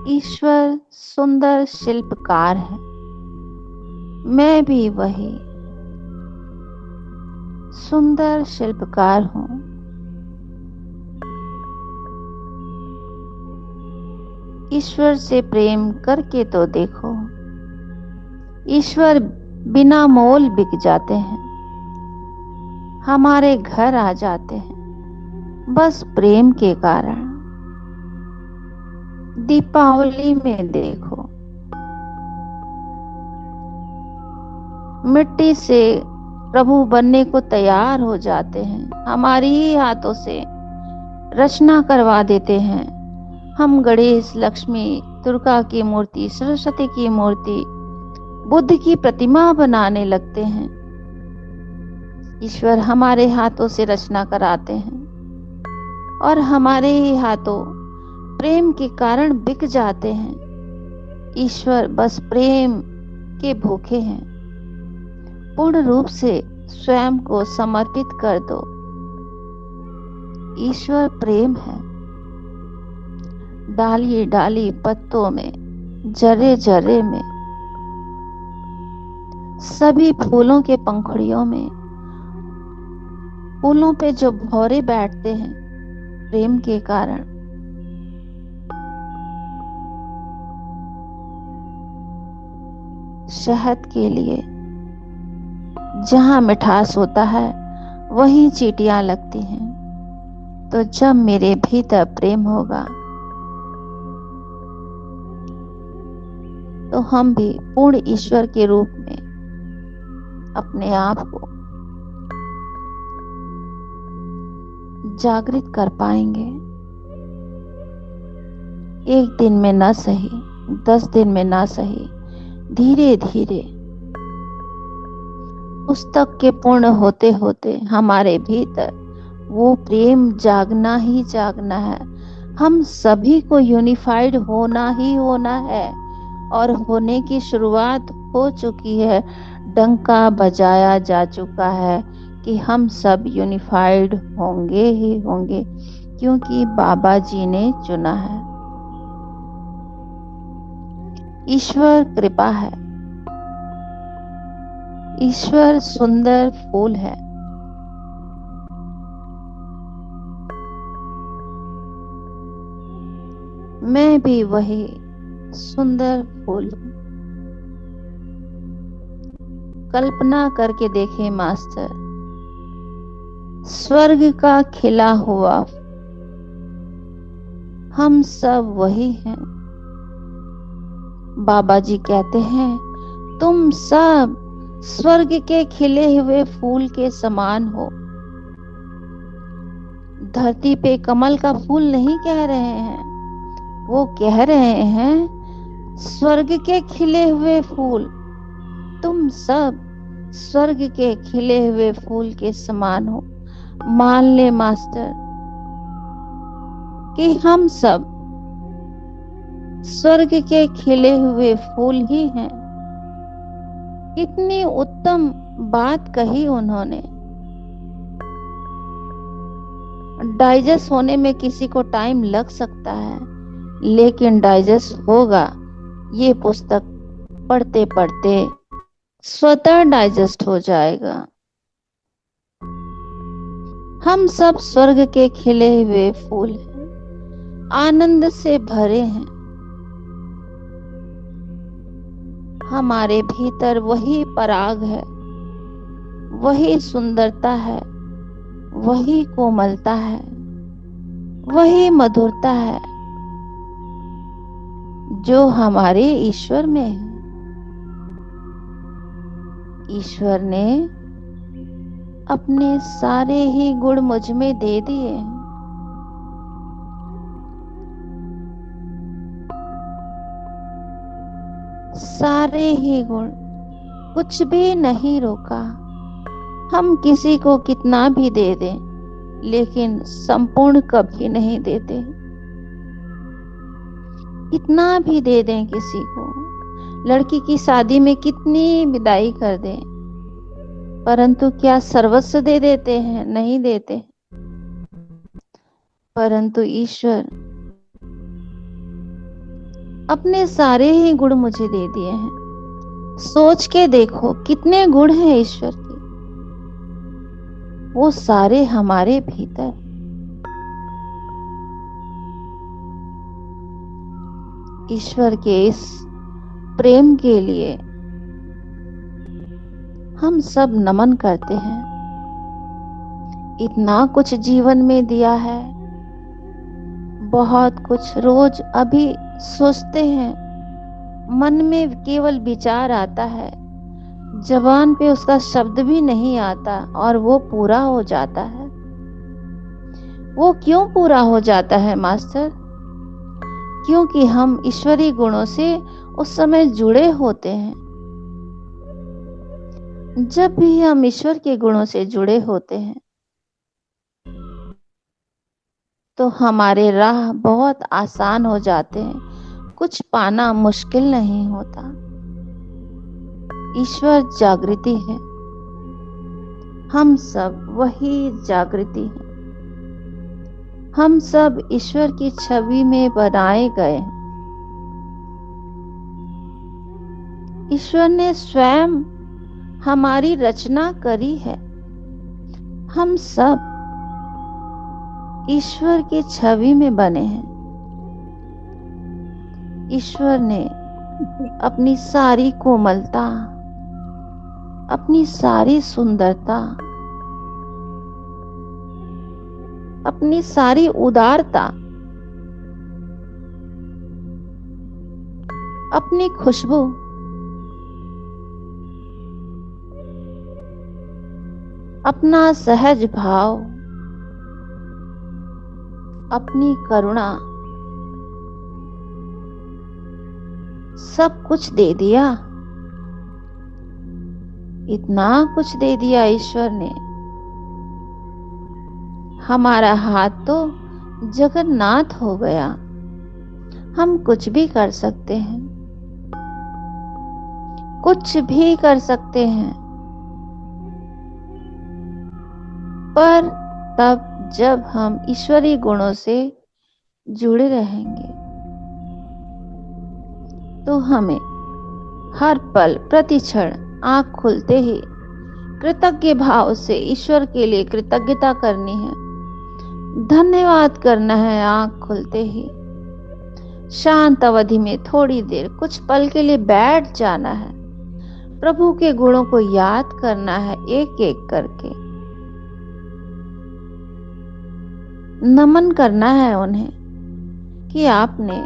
ईश्वर सुंदर शिल्पकार है, मैं भी वही सुंदर शिल्पकार हूं। ईश्वर से प्रेम करके तो देखो, ईश्वर बिना मोल बिक जाते हैं, हमारे घर आ जाते हैं बस प्रेम के कारण। दीपावली में देखो, मिट्टी से प्रभु बनने को तैयार हो जाते हैं। हमारी ही हाथों से रचना करवा देते हैं। हम गणेश, लक्ष्मी, दुर्गा की मूर्ति, सरस्वती की मूर्ति, बुद्ध की प्रतिमा बनाने लगते हैं। ईश्वर हमारे हाथों से रचना कराते हैं और हमारे ही हाथों प्रेम के कारण बिक जाते हैं। ईश्वर बस प्रेम के भूखे हैं। पूर्ण रूप से स्वयं को समर्पित कर दो। ईश्वर प्रेम है। डाली डाली पत्तों में, जरे जरे में, सभी फूलों के पंखुड़ियों में, फूलों पे जो भौरे बैठते हैं प्रेम के कारण, शहद के लिए जहां मिठास होता है वहीं चींटियां लगती हैं। तो जब मेरे भीतर प्रेम होगा तो हम भी पूर्ण ईश्वर के रूप में अपने आप को जागृत कर पाएंगे। एक दिन में ना सही, 10 दिन में ना सही, धीरे धीरे उस तक के पूर्ण होते होते हमारे भीतर वो प्रेम जागना ही जागना है। हम सभी को यूनिफाइड होना ही होना है और होने की शुरुआत हो चुकी है। डंका बजाया जा चुका है कि हम सब यूनिफाइड होंगे ही होंगे, क्योंकि बाबा जी ने चुना है। ईश्वर कृपा है। ईश्वर सुंदर फूल है। मैं भी वही सुंदर फूल हूं। कल्पना करके देखें मास्टर, स्वर्ग का खिला हुआ हम सब वही हैं। बाबा जी कहते हैं तुम सब स्वर्ग के खिले हुए फूल के समान हो। धरती पे कमल का फूल नहीं कह रहे हैं, वो कह रहे हैं स्वर्ग के खिले हुए फूल। तुम सब स्वर्ग के खिले हुए फूल के समान हो। मान ले मास्टर कि हम सब स्वर्ग के खिले हुए फूल ही हैं। कितनी उत्तम बात कही उन्होंने। डाइजेस्ट होने में किसी को टाइम लग सकता है, लेकिन डाइजेस्ट होगा। ये पुस्तक पढ़ते पढ़ते स्वतः डाइजेस्ट हो जाएगा। हम सब स्वर्ग के खिले हुए फूल हैं, आनंद से भरे हैं। हमारे भीतर वही पराग है, वही सुंदरता है, वही कोमलता है, वही मधुरता है जो हमारे ईश्वर में है। ईश्वर ने अपने सारे ही गुण मुझ में दे दिए। सारे ही गुण, कुछ भी नहीं रोका। हम किसी को कितना भी दे दें, लेकिन संपूर्ण कभी नहीं देते। कितना भी दे दें किसी को, लड़की की शादी में कितनी विदाई कर दें, परंतु क्या सर्वस्व दे देते हैं? नहीं देते। परंतु ईश्वर अपने सारे ही गुण मुझे दे दिए हैं। सोच के देखो कितने गुण हैं ईश्वर के, वो सारे हमारे भीतर। ईश्वर के इस प्रेम के लिए हम सब नमन करते हैं। इतना कुछ जीवन में दिया है, बहुत कुछ। रोज अभी सोचते हैं, मन में केवल विचार आता है, जबान पे उसका शब्द भी नहीं आता और वो पूरा हो जाता है। वो क्यों पूरा हो जाता है मास्टर? क्योंकि हम ईश्वरीय गुणों से उस समय जुड़े होते हैं। जब भी हम ईश्वर के गुणों से जुड़े होते हैं तो हमारे राह बहुत आसान हो जाते हैं, कुछ पाना मुश्किल नहीं होता। ईश्वर जागृति है, हम सब वही जागृति हैं। हम सब ईश्वर की छवि में बनाए गए हैं। ईश्वर ने स्वयं हमारी रचना करी है। हम सब ईश्वर की छवि में बने हैं। ईश्वर ने अपनी सारी कोमलता, अपनी सारी सुंदरता, अपनी सारी उदारता, अपनी खुशबू, अपना सहज भाव, अपनी करुणा सब कुछ दे दिया। इतना कुछ दे दिया ईश्वर ने। हमारा हाथ तो जगन्नाथ हो गया। हम कुछ भी कर सकते हैं, कुछ भी कर सकते हैं, पर तब जब हम ईश्वरीय गुणों से जुड़े रहेंगे तो हमें हर पल प्रति क्षण आंख खुलते ही कृतज्ञ भाव से ईश्वर के लिए कृतज्ञता करनी है, धन्यवाद करना है। आंख खुलते ही शांत अवधि में थोड़ी देर कुछ पल के लिए बैठ जाना है, प्रभु के गुणों को याद करना है एक एक करके, नमन करना है उन्हें कि आपने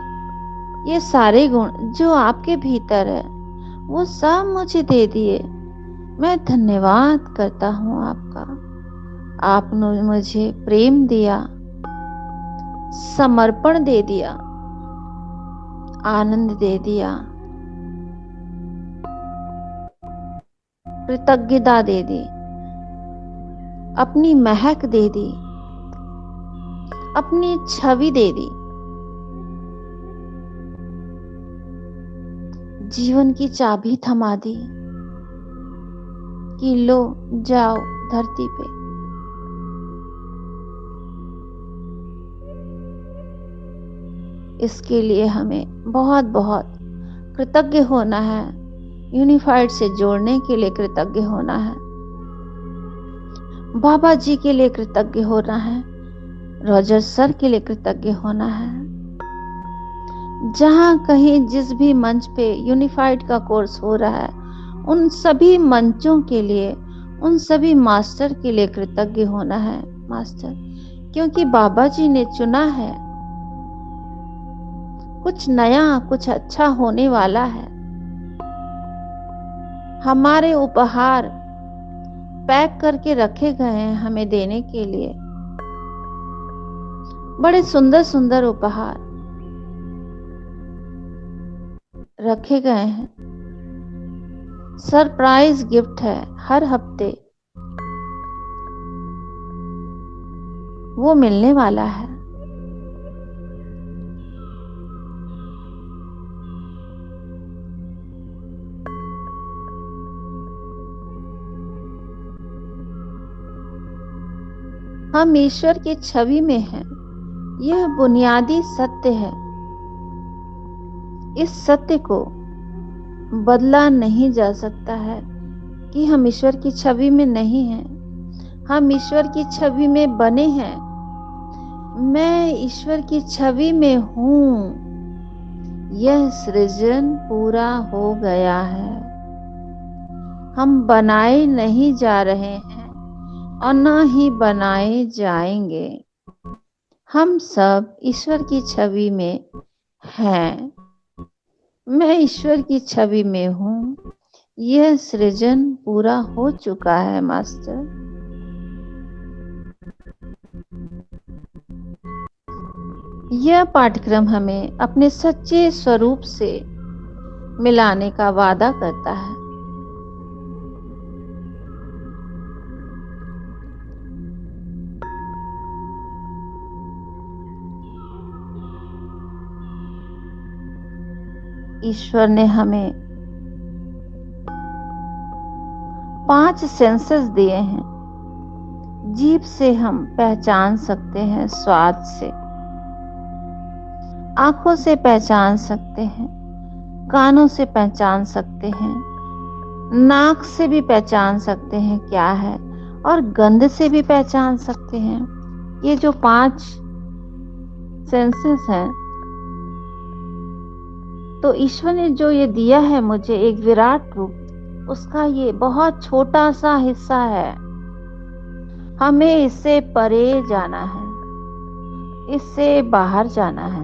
ये सारे गुण जो आपके भीतर है वो सब मुझे दे दिए। मैं धन्यवाद करता हूँ आपका। आपने मुझे प्रेम दिया, समर्पण दे दिया, आनंद दे दिया, कृतज्ञता दे दी, अपनी महक दे दी, अपनी छवि दे दी, जीवन की चाबी थमा दी कि लो जाओ धरती पे। इसके लिए हमें बहुत बहुत कृतज्ञ होना है। यूनिफाइड से जोड़ने के लिए कृतज्ञ होना है, बाबा जी के लिए कृतज्ञ होना है, रॉजर सर के लिए कृतज्ञ होना है। जहां कहीं जिस भी मंच पे यूनिफाइड का कोर्स हो रहा है उन सभी मंचों के लिए, उन सभी मास्टर के लिए कृतज्ञ होना है मास्टर, क्योंकि बाबा जी ने चुना है। कुछ नया, कुछ अच्छा होने वाला है। हमारे उपहार पैक करके रखे गए हैं हमें देने के लिए, बड़े सुंदर सुंदर उपहार रखे गए हैं। सरप्राइज गिफ्ट है हर हफ्ते, वो मिलने वाला है। हम ईश्वर की छवि में हैं, यह बुनियादी सत्य है। इस सत्य को बदला नहीं जा सकता है कि हम ईश्वर की छवि में नहीं हैं। हम ईश्वर की छवि में बने हैं। मैं ईश्वर की छवि में हूँ। यह सृजन पूरा हो गया है। हम बनाए नहीं जा रहे हैं और ना ही बनाए जाएंगे। हम सब ईश्वर की छवि में हैं। मैं ईश्वर की छवि में हूँ। यह सृजन पूरा हो चुका है मास्टर। यह पाठ्यक्रम हमें अपने सच्चे स्वरूप से मिलाने का वादा करता है। ईश्वर ने हमें 5 सेंसेस दिए हैं। जीभ से हम पहचान सकते हैं स्वाद से, आंखों से पहचान सकते हैं, कानों से पहचान सकते हैं, नाक से भी पहचान सकते हैं क्या है, और गंध से भी पहचान सकते हैं। ये जो 5 सेंसेस हैं, तो ईश्वर ने जो ये दिया है मुझे एक विराट रूप, उसका ये बहुत छोटा सा हिस्सा है। हमें इससे परे जाना है, इससे बाहर जाना है।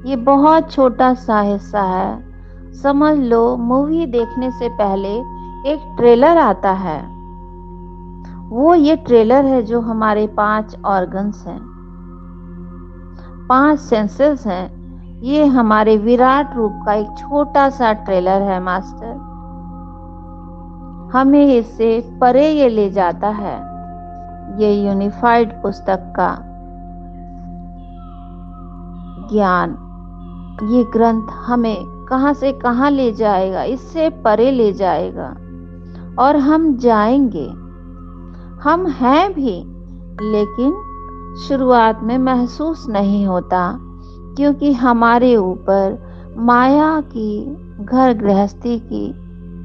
ये बहुत छोटा सा हिस्सा है। समझ लो मूवी देखने से पहले एक ट्रेलर आता है, वो ये ट्रेलर है जो हमारे 5 ऑर्गन्स हैं, 5 सेंसेस हैं। ये हमारे विराट रूप का एक छोटा सा ट्रेलर है मास्टर। हमें इससे परे ये ले जाता है। ये यूनिफाइड पुस्तक का ज्ञान, ये ग्रंथ हमें कहां से कहां ले जाएगा, इससे परे ले जाएगा। और हम जाएंगे, हम हैं भी, लेकिन शुरुआत में महसूस नहीं होता, क्योंकि हमारे ऊपर माया की, घर गृहस्थी की,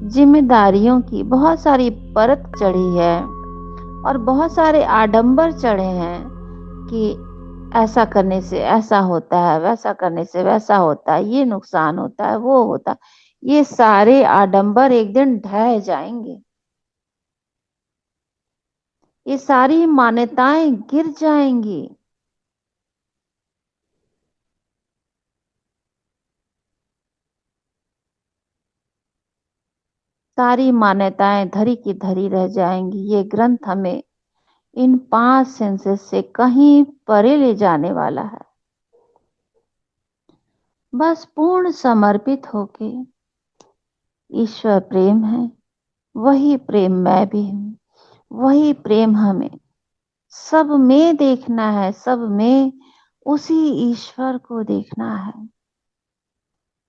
जिम्मेदारियों की बहुत सारी परत चढ़ी है और बहुत सारे आडंबर चढ़े हैं कि ऐसा करने से ऐसा होता है, वैसा करने से वैसा होता है, ये नुकसान होता है, वो होता है। ये सारे आडंबर एक दिन ढह जाएंगे, ये सारी मान्यताएं गिर जाएंगी। सारी मान्यताएं धरी की धरी रह जाएंगी। ये ग्रंथ हमें इन 5 सेंसेस से कहीं परे ले जाने वाला है। बस पूर्ण समर्पित होके, ईश्वर प्रेम है, वही प्रेम मैं भी हूँ, वही प्रेम हमें सब में देखना है, सब में उसी ईश्वर को देखना है,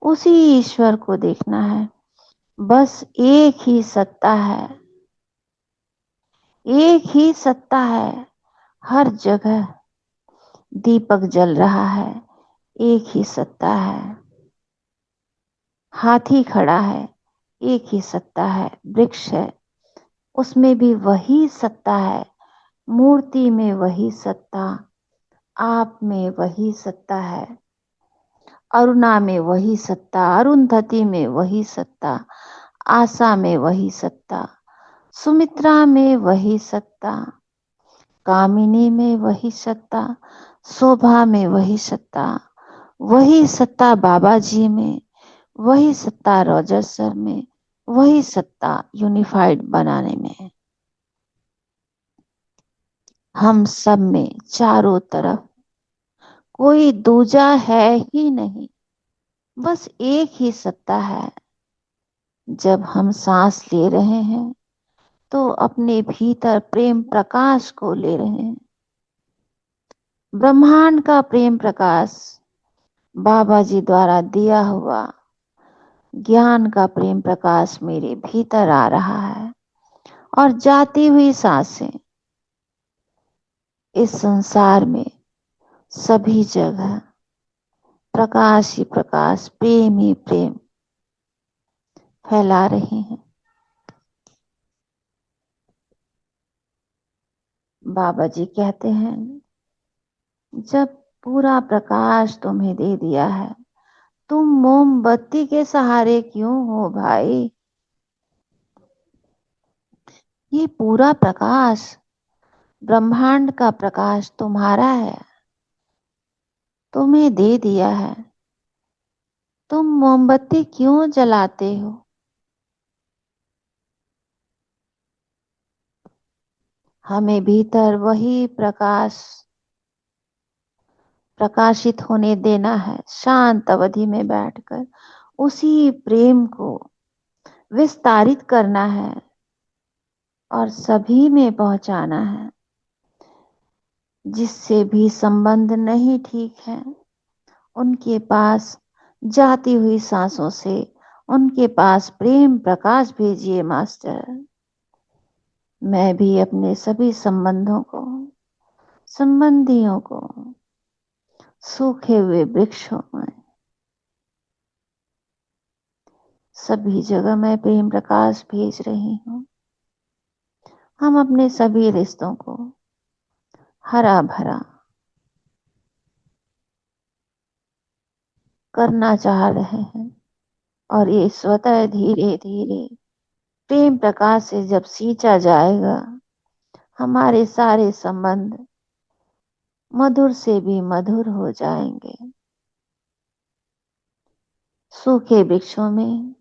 उसी ईश्वर को देखना है। बस एक ही सत्ता है, एक ही सत्ता है। हर जगह दीपक जल रहा है, एक ही सत्ता है। हाथी खड़ा है, एक ही सत्ता है। वृक्ष है, उसमें भी वही सत्ता है। मूर्ति में वही सत्ता, आप में वही सत्ता है। अरुणा में वही सत्ता, अरुंधति में वही सत्ता, आशा में वही सत्ता, सुमित्रा में वही सत्ता, कामिनी में वही सत्ता, शोभा में वही सत्ता, वही सत्ता बाबा जी में, वही सत्ता रोजर सर में, वही सत्ता यूनिफाइड बनाने में है। हम सब में चारों तरफ कोई दूजा है ही नहीं, बस एक ही सत्ता है। जब हम सांस ले रहे हैं तो अपने भीतर प्रेम प्रकाश को ले रहे हैं। ब्रह्मांड का प्रेम प्रकाश, बाबा जी द्वारा दिया हुआ ज्ञान का प्रेम प्रकाश मेरे भीतर आ रहा है। और जाती हुई सांसें इस संसार में सभी जगह प्रकाश ही प्रकाश, प्रेम ही प्रेम फैला रही हैं। बाबा जी कहते हैं, जब पूरा प्रकाश तुम्हें दे दिया है, तुम मोमबत्ती के सहारे क्यों हो भाई? ये पूरा प्रकाश, ब्रह्मांड का प्रकाश तुम्हारा है, तुम्हें दे दिया है। तुम मोमबत्ती क्यों जलाते हो? हमें भीतर वही प्रकाश प्रकाशित होने देना है। शांत अवधि में बैठकर उसी प्रेम को विस्तारित करना है और सभी में पहुंचाना है। जिससे भी संबंध नहीं ठीक है, उनके पास जाती हुई सांसों से उनके पास प्रेम प्रकाश भेजिए मास्टर। मैं भी अपने सभी संबंधों को, संबंधियों को सूखे हुए वृक्षों में सभी जगह मैं प्रेम प्रकाश भेज रही हूँ। हम अपने सभी रिश्तों को हरा भरा करना चाह रहे हैं और ये स्वतः धीरे धीरे प्रेम प्रकाश से जब सींचा जाएगा, हमारे सारे संबंध मधुर से भी मधुर हो जाएंगे। सूखे वृक्षों में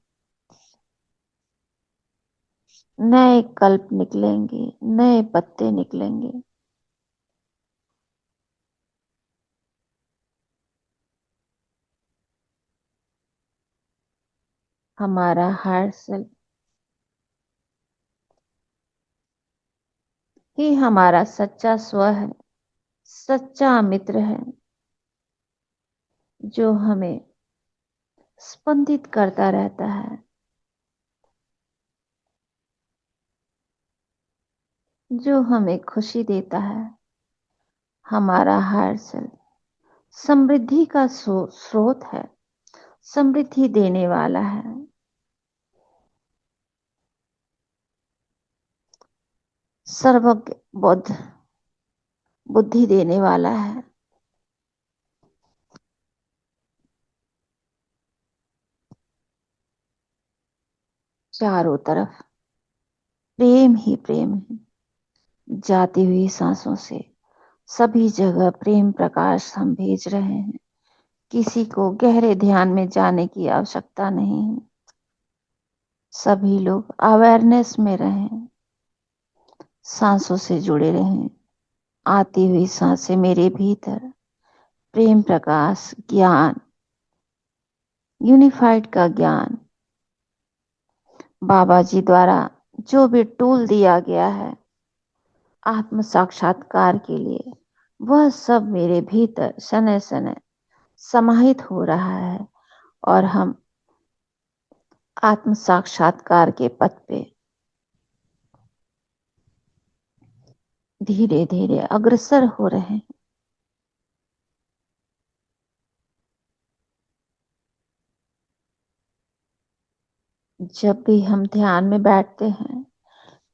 नए कल्प निकलेंगे, नए पत्ते निकलेंगे। हमारा हार्ट सेल्फ ही हमारा सच्चा स्व है, सच्चा मित्र है, जो हमें स्पंदित करता रहता है, जो हमें खुशी देता है। हमारा हार्ट सेल्फ समृद्धि का स्रोत है, समृद्धि देने वाला है। सर्वज्ञ बुद्धि देने वाला है। चारों तरफ प्रेम ही प्रेम है। जाती हुई सांसों से सभी जगह प्रेम प्रकाश हम भेज रहे हैं। किसी को गहरे ध्यान में जाने की आवश्यकता नहीं है। सभी लोग अवेयरनेस में रहें, सांसों से जुड़े रहें। आती हुई सांसें मेरे भीतर प्रेम प्रकाश, ज्ञान, यूनिफाइड का ज्ञान, बाबा जी द्वारा जो भी टूल दिया गया है आत्म साक्षात्कार के लिए, वह सब मेरे भीतर शनै शनै समाहित हो रहा है और हम आत्म साक्षात्कार के पथ पे धीरे धीरे अग्रसर हो रहे हैं। जब भी हम ध्यान में बैठते हैं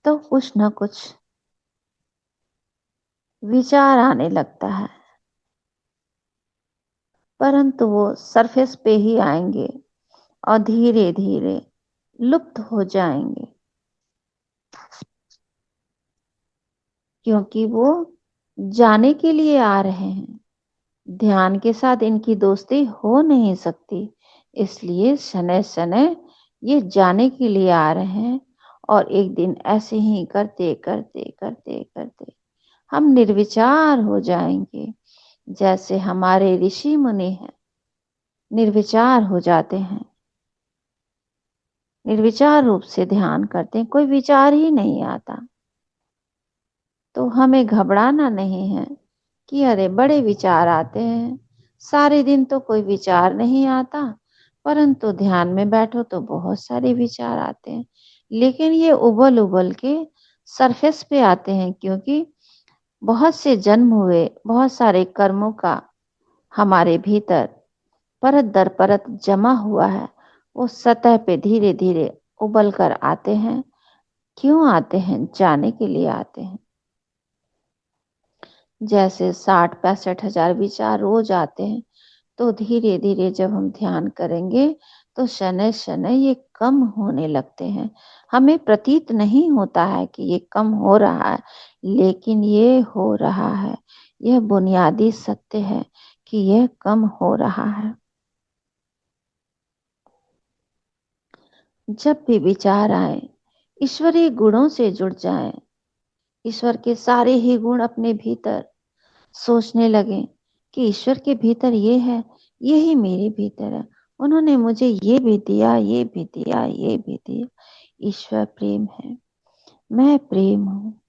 तो कुछ न कुछ विचार आने लगता है, परंतु वो सरफेस पे ही आएंगे और धीरे धीरे लुप्त हो जाएंगे, क्योंकि वो जाने के लिए आ रहे हैं। ध्यान के साथ इनकी दोस्ती हो नहीं सकती, इसलिए शनै शनै ये जाने के लिए आ रहे हैं और एक दिन ऐसे ही करते करते करते करते हम निर्विचार हो जाएंगे। जैसे हमारे ऋषि मुनि हैं, निर्विचार हो जाते हैं, निर्विचार रूप से ध्यान करते हैं, कोई विचार ही नहीं आता। तो हमें घबराना नहीं है कि अरे बड़े विचार आते हैं, सारे दिन तो कोई विचार नहीं आता, परंतु ध्यान में बैठो तो बहुत सारे विचार आते हैं। लेकिन ये उबल उबल के सरफेस पे आते हैं, क्योंकि बहुत से जन्म हुए, बहुत सारे कर्मों का हमारे भीतर परत दर परत जमा हुआ है। वो सतह पे धीरे धीरे उबल कर आते हैं। क्यों आते हैं? जाने के लिए आते हैं। जैसे 60-65 हजार विचार रोज आते हैं, तो धीरे धीरे जब हम ध्यान करेंगे तो शनै शनै ये कम होने लगते हैं। हमें प्रतीत नहीं होता है कि ये कम हो रहा है, लेकिन ये हो रहा है। यह बुनियादी सत्य है कि यह कम हो रहा है। जब भी विचार आए, ईश्वरीय गुणों से जुड़ जाएं, ईश्वर के सारे ही गुण अपने भीतर सोचने लगे कि ईश्वर के भीतर ये है, यही मेरे भीतर है। उन्होंने मुझे ये भी दिया, ये भी दिया, ये भी दिया। ईश्वर प्रेम है, मैं प्रेम हूँ।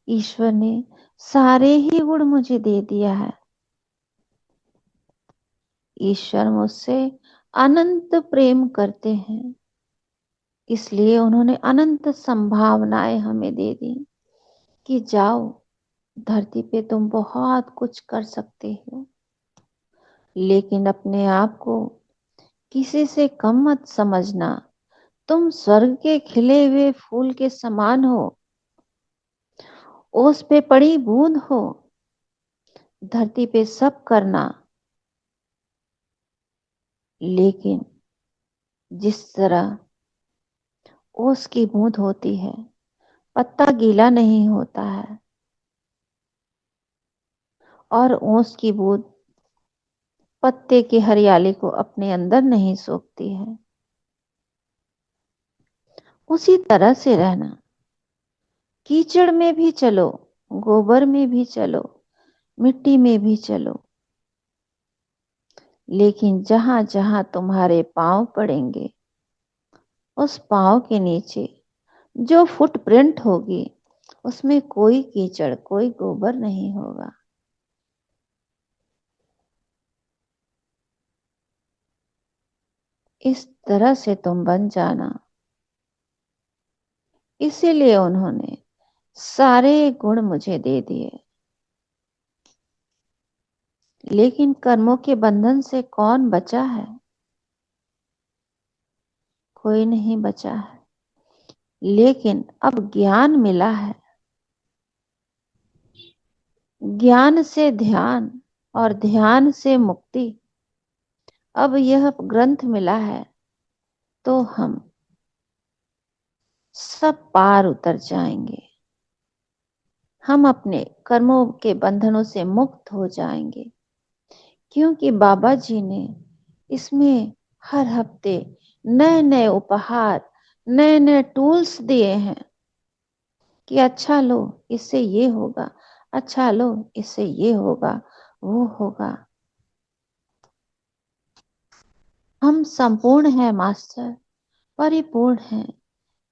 ईश्वर ने सारे ही गुण मुझे दे दिया है। ईश्वर मुझसे अनंत प्रेम करते हैं, इसलिए उन्होंने अनंत संभावनाएं हमें दे दी कि जाओ, धरती पे तुम बहुत कुछ कर सकते हो, लेकिन अपने आप को किसी से कम मत समझना। तुम स्वर्ग के खिले हुए फूल के समान हो, ओस पे पड़ी बूंद हो। धरती पे सब करना, लेकिन जिस तरह ओस की बूंद होती है, पत्ता गीला नहीं होता है और ओस की बूंद पत्ते की हरियाली को अपने अंदर नहीं सोखती है, उसी तरह से रहना। कीचड़ में भी चलो, गोबर में भी चलो, मिट्टी में भी चलो, लेकिन जहां जहां तुम्हारे पांव पड़ेंगे, उस पांव के नीचे जो फुटप्रिंट होगी, उसमें कोई कीचड़, कोई गोबर नहीं होगा। इस तरह से तुम बन जाना। इसीलिए उन्होंने सारे गुण मुझे दे दिए। लेकिन कर्मों के बंधन से कौन बचा है? कोई नहीं बचा है। लेकिन अब ज्ञान मिला है। ज्ञान से ध्यान और ध्यान से मुक्ति। अब यह ग्रंथ मिला है तो हम सब पार उतर जाएंगे। हम अपने कर्मों के बंधनों से मुक्त हो जाएंगे, क्योंकि बाबा जी ने इसमें हर हफ्ते नए नए उपहार, नए नए टूल्स दिए हैं कि अच्छा लो, इससे ये होगा, अच्छा लो, इससे ये होगा, वो होगा। हम संपूर्ण हैं मास्टर, परिपूर्ण हैं।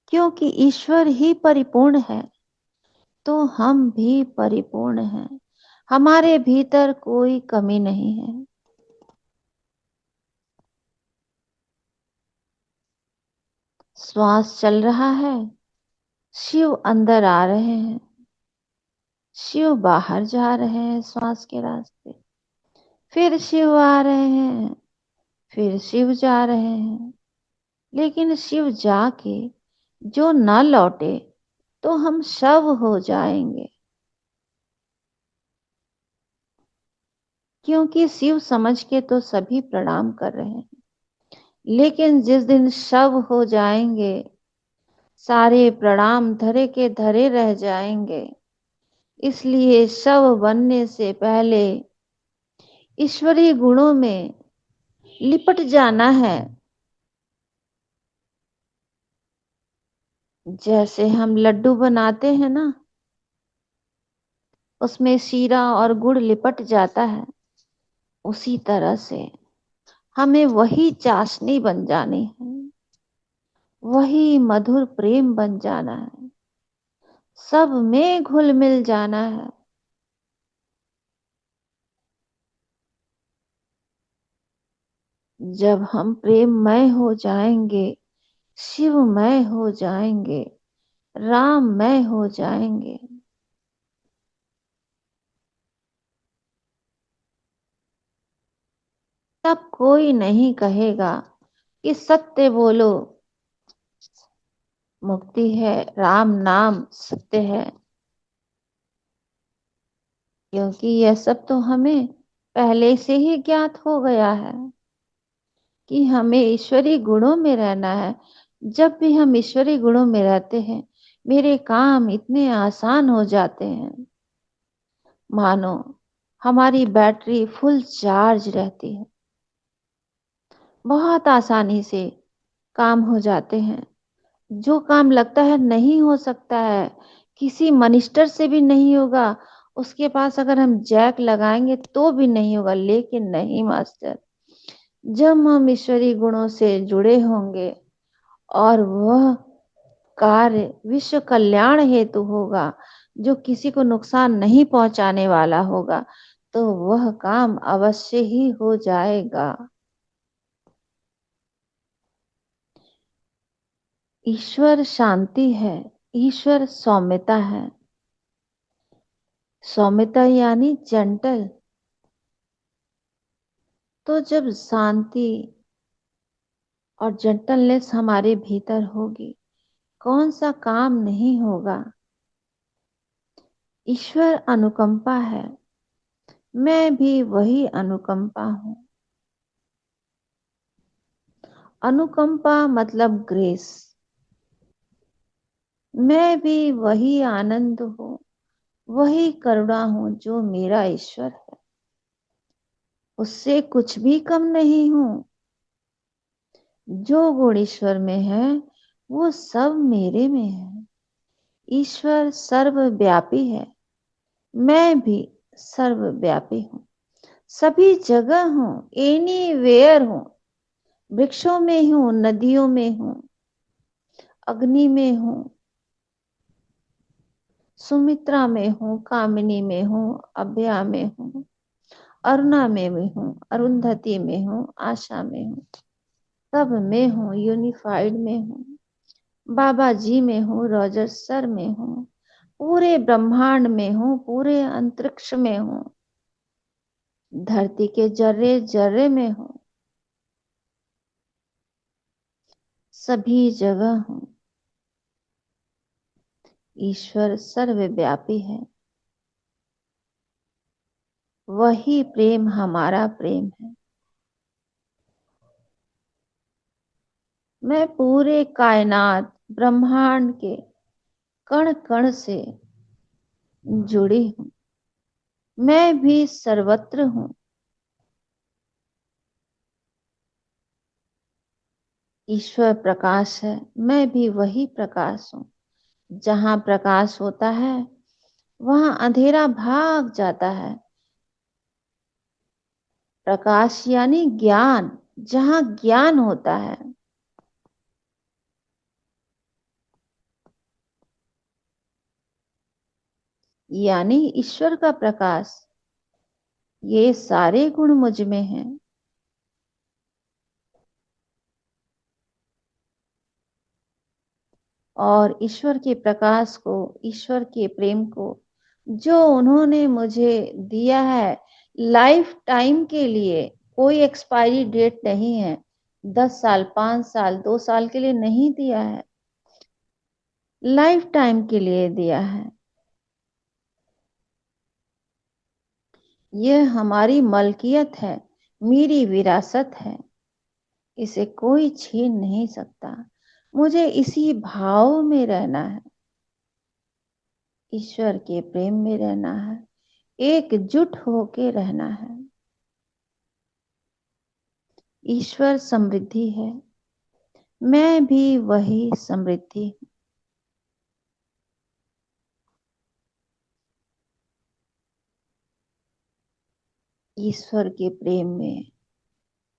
क्योंकि ईश्वर ही परिपूर्ण है, तो हम भी परिपूर्ण हैं। हमारे भीतर कोई कमी नहीं है। श्वास चल रहा है, शिव अंदर आ रहे हैं, शिव बाहर जा रहे हैं श्वास के रास्ते, फिर शिव आ रहे हैं, फिर शिव जा रहे हैं। लेकिन शिव जाके जो न लौटे तो हम शव हो जाएंगे। क्योंकि शिव समझ के तो सभी प्रणाम कर रहे हैं, लेकिन जिस दिन शव हो जाएंगे, सारे प्रणाम धरे के धरे रह जाएंगे। इसलिए शव बनने से पहले ईश्वरीय गुणों में लिपट जाना है। जैसे हम लड्डू बनाते हैं ना, उसमें शीरा और गुड़ लिपट जाता है, उसी तरह से हमें वही चाशनी बन जानी है, वही मधुर प्रेम बन जाना है, सब में घुल मिल जाना है। जब हम प्रेममय हो जाएंगे, शिवमय हो जाएंगे, राममय हो जाएंगे, तब कोई नहीं कहेगा कि सत्य बोलो, मुक्ति है, राम नाम सत्य है। क्योंकि यह सब तो हमें पहले से ही ज्ञात हो गया है कि हमें ईश्वरीय गुणों में रहना है। जब भी हम ईश्वरीय गुणों में रहते हैं, मेरे काम इतने आसान हो जाते हैं, मानो हमारी बैटरी फुल चार्ज रहती है। बहुत आसानी से काम हो जाते हैं। जो काम लगता है नहीं हो सकता है, किसी मिनिस्टर से भी नहीं होगा, उसके पास अगर हम जैक लगाएंगे तो भी नहीं होगा। लेकिन नहीं मास्टर, जब हम ईश्वरीय गुणों से जुड़े होंगे और वह कार्य विश्व कल्याण हेतु होगा, जो किसी को नुकसान नहीं पहुंचाने वाला होगा, तो वह काम अवश्य ही हो जाएगा। ईश्वर शांति है, ईश्वर सौम्यता है। सौम्यता यानी जेंटल। तो जब शांति और जेंटलनेस हमारे भीतर होगी, कौन सा काम नहीं होगा। ईश्वर अनुकंपा है, मैं भी वही अनुकंपा हूं। अनुकंपा मतलब ग्रेस। मैं भी वही आनंद हूं, वही करुणा हूं जो मेरा ईश्वर है। उससे कुछ भी कम नहीं हूं। जो गुण ईश्वर में है वो सब मेरे में है। ईश्वर सर्वव्यापी है, मैं भी सर्वव्यापी हूँ। सभी जगह हूँ, एनीवेयर हूँ। वृक्षों में हूँ, नदियों में हूँ, अग्नि में हूँ, सुमित्रा में हूँ, कामिनी में हूँ, अभया में हूँ, अरुणा में भी हूँ, अरुंधति में हूँ, आशा में हूँ, सब में हूँ, यूनिफाइड में हूँ, बाबा जी में हूँ, रॉजर सर में हूँ, पूरे ब्रह्मांड में हूँ, पूरे अंतरिक्ष में हूँ, धरती के जर्रे जर्रे में हूँ, सभी जगह हूँ। ईश्वर सर्वव्यापी है। वही प्रेम हमारा प्रेम है। मैं पूरे कायनात ब्रह्मांड के कण कण से जुड़ी हूँ। मैं भी सर्वत्र हूँ। ईश्वर प्रकाश है, मैं भी वही प्रकाश हूँ। जहाँ प्रकाश होता है वहाँ अंधेरा भाग जाता है। प्रकाश यानी ज्ञान, जहाँ ज्ञान होता है। यानी ईश्वर का प्रकाश। ये सारे गुण मुझ में हैं। और ईश्वर के प्रकाश को, ईश्वर के प्रेम को जो उन्होंने मुझे दिया है लाइफ टाइम के लिए, कोई एक्सपायरी डेट नहीं है। 10 साल, 5 साल, 2 साल के लिए नहीं दिया है, लाइफ टाइम के लिए दिया है। यह हमारी मलकियत है, मेरी विरासत है। इसे कोई छीन नहीं सकता। मुझे इसी भाव में रहना है, ईश्वर के प्रेम में रहना है, एकजुट होके रहना है। ईश्वर समृद्धि है, मैं भी वही समृद्धि हूँ। ईश्वर के प्रेम में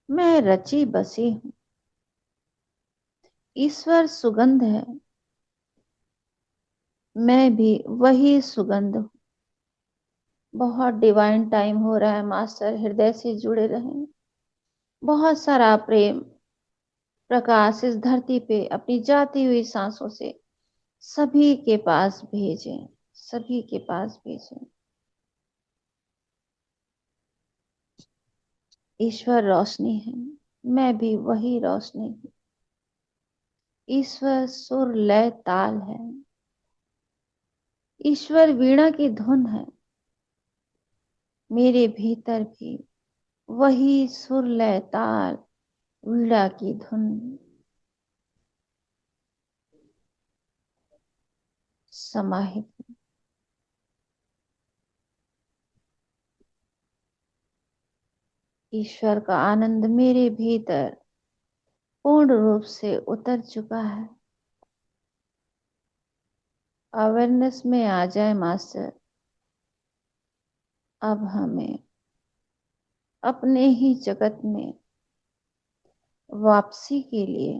मैं रची बसी हूँ। ईश्वर सुगंध है, मैं भी वही सुगंध हूँ। बहुत डिवाइन टाइम हो रहा है मास्टर, हृदय से जुड़े रहें। बहुत सारा प्रेम प्रकाश इस धरती पे अपनी जाती हुई सांसों से सभी के पास भेजें, सभी के पास भेजें। ईश्वर रोशनी है, मैं भी वही रोशनी हूँ। ईश्वर सुर लय ताल है, ईश्वर वीणा की धुन है। मेरे भीतर भी वही सुर लय ताल वीणा की धुन समाहित। ईश्वर का आनंद मेरे भीतर पूर्ण रूप से उतर चुका है। अवेयरनेस में आ जाए मास्टर। अब हमें अपने ही जगत में वापसी के लिए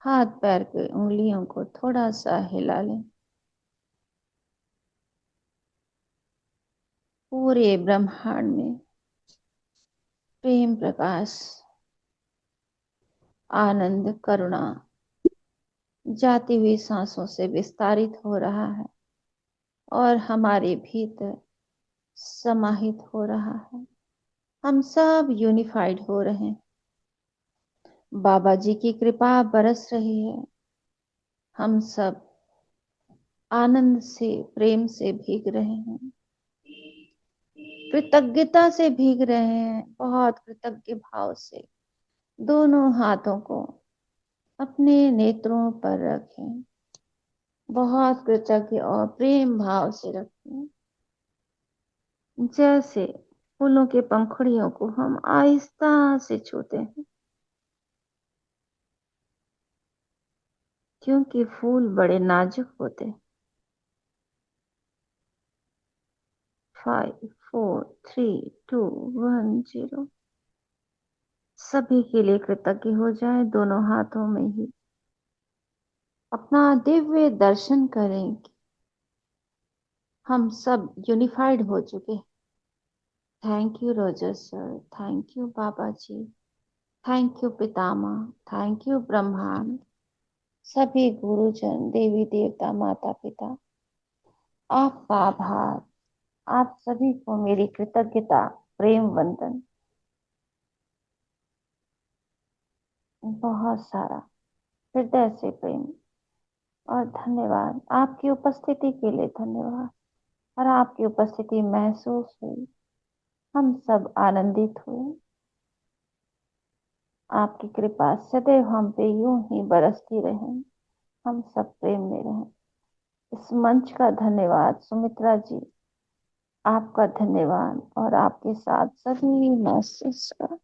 हाथ पैर के उंगलियों को थोड़ा सा हिला लें। पूरे ब्रह्मांड में प्रेम प्रकाश, आनंद, करुणा जाती हुई सांसों से विस्तारित हो रहा है और हमारे भीतर समाहित हो रहा है। हम सब यूनिफाइड हो रहे हैं। बाबा जी की कृपा बरस रही है। हम सब आनंद से, प्रेम से भीग रहे हैं, कृतज्ञता से भीग रहे हैं। बहुत कृतज्ञ भाव से दोनों हाथों को अपने नेत्रों पर रखें। बहुत कृतज्ञ और प्रेम भाव से रखें, जैसे फूलों के पंखुड़ियों को हम आहिस्ता से छूते हैं, क्योंकि फूल बड़े नाजुक होते हैं। 5 4 3 2 1 0। सभी के लिए कृतज्ञ हो जाए। दोनों हाथों में ही अपना दिव्य दर्शन करें कि हम सब यूनिफाइड हो चुके हैं। Thank you Roger sir, thank you बाबा जी, थैंक यू पितामह, थैंक यू ब्रह्मांड, सभी गुरुजन, देवी देवता, माता पिता, आपका आभार। आप सभी को मेरी कृतज्ञता, प्रेम वंदन, बहुत सारा हृदय से प्रेम और धन्यवाद। आपकी उपस्थिति के लिए धन्यवाद। और आपकी उपस्थिति महसूस हुई, हम सब आनंदित हुए। आपकी कृपा सदैव हम पे यूं ही बरसती रहे, हम सब प्रेम में रहें। इस मंच का धन्यवाद सुमित्रा जी, आपका धन्यवाद और आपके साथ सभी मास्टर्स का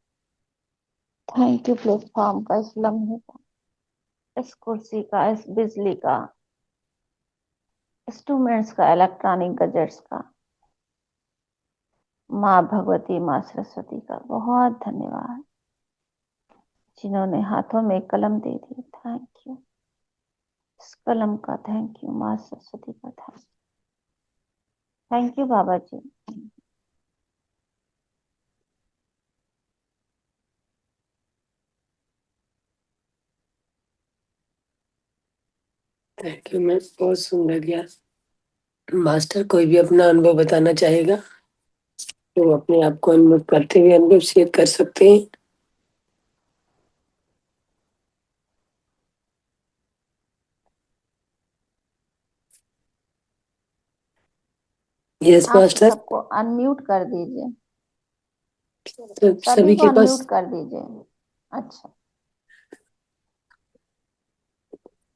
थैंक यू। प्लेटफॉर्म का, इस लम्हे का, इस कुर्सी का, इस बिजली का, इंस्ट्रूमेंट्स का, इलेक्ट्रॉनिक गैजेट्स का, माँ भगवती, माँ सरस्वती का बहुत धन्यवाद, जिन्होंने हाथों में कलम दे दी। Thank you. इस कलम का थैंक यू, माँ सरस्वती का थैंक यू बाबा जी। थैंक यू मैम, बहुत सुंदर गया। मास्टर कोई भी अपना अनुभव बताना चाहेगा तो अपने आप को अनुभव करते हुए अनुभव शेयर कर सकते हैं। यस आप मास्टर। सबको अनम्यूट कर दीजिए, तो सभी सभी को के पास। अनम्यूट कर दीजिए। अच्छा,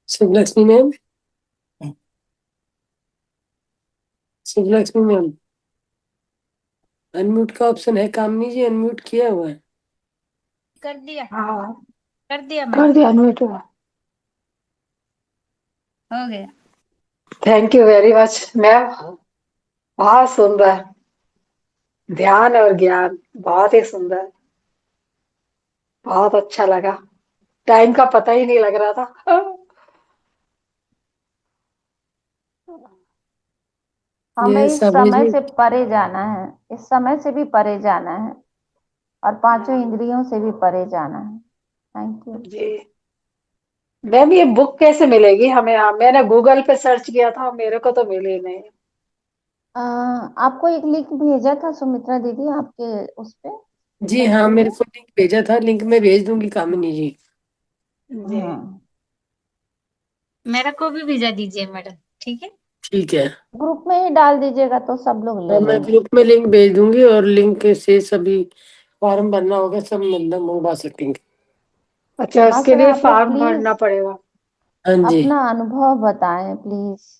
Shubhalakshmi ma'am, Shubhalakshmi ma'am, unmute का ऑप्शन है, कामनी जी अनम्यूट किया हुआ है। कर दिया, हाँ कर दिया कर मैडम, दिया अनम्यूट हुआ। हो गया। Thank you very much ma'am, बहुत सुंदर ध्यान और ज्ञान, बहुत ही सुंदर, बहुत अच्छा लगा। टाइम का पता ही नहीं लग रहा था। हमें ये इस सभी समय जी। से परे जाना है, इस समय से भी परे जाना है और पांचों इंद्रियों से भी परे जाना है। Thank you. जी मैम, ये बुक कैसे मिलेगी हमें? मैंने गूगल पे सर्च किया था, मेरे को तो मिली नहीं। आपको एक लिंक भेजा था सुमित्रा दीदी आपके उस पे जी हाँ, मैसेज मेरे में। को लिंक भेजा था, लिंक में भेज दूंगी कामिनी जी। जी हाँ, मेरे को भी भेजा दीजिए मैडम, ठीक है। ठीक है। ग्रुप में ही डाल दीजिएगा तो सब लोग ले और मैं लेंगे। ग्रुप में लिंक भेज दूंगी और लिंक से सभी फॉर्म भरना होगा, सब मतलब मंगवा सकेंगे। अच्छा, उसके मास्टर लिए आप लोग फॉर्म प्लीज भरना पड़ेगा? हाँ जी। अपना अनुभव बताएं प्लीज,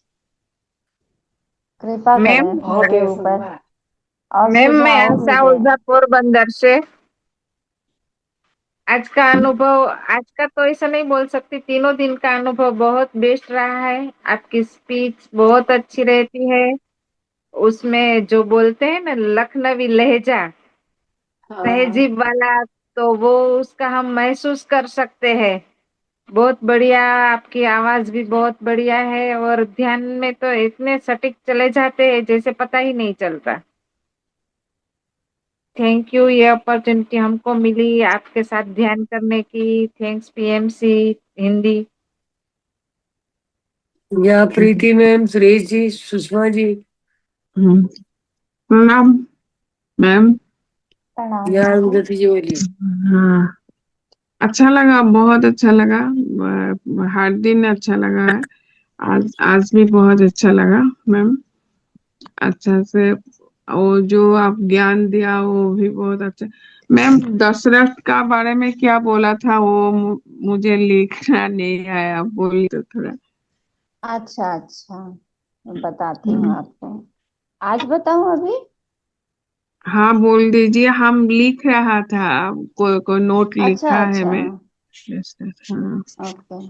कृपा मैम करें बहुत मेरे ही ऊपर सुंदर। और मैम मैं सुझाव भी आशा दें। ओझा पोरबंदर से। आज का अनुभव, आज का तो ऐसा नहीं बोल सकती, तीनों दिन का अनुभव बहुत बेस्ट रहा है। आपकी स्पीच बहुत अच्छी रहती है। उसमें जो बोलते हैं ना लखनवी लहजा, हाँ तहजीब वाला, तो वो उसका हम महसूस कर सकते हैं। बहुत बढ़िया, आपकी आवाज भी बहुत बढ़िया है और ध्यान में तो इतने सटीक चले जाते हैं जैसे पता ही नहीं चलता। थैंक यू, ये अपॉर्चुनिटी हमको मिली आपके साथ ध्यान करने की। Thanks PMC Hindi. या प्रीति मैम, सुरेश जी, सुषमा जी, प्रणाम मैम। प्रणाम या बाबू। उन्नति जी बोलिए। हाँ, अच्छा लगा, बहुत अच्छा लगा। हर दिन अच्छा लगा है। आज आज भी बहुत अच्छा लगा मैम। अच्छा से वो जो आप ज्ञान दिया वो भी बहुत अच्छा। मैम, दशरथ का बारे में क्या बोला था वो मुझे लिखना नहीं आया, बोली तो थोड़ा। अच्छा अच्छा, मैं बताती हूँ हम्म, आपको। आज बताऊँ अभी? हाँ बोल दीजिए, हम लिख रहा था, कोई नोट अच्छा लिखा है अच्छा, मैं। दशरथ, हाँ। ओके।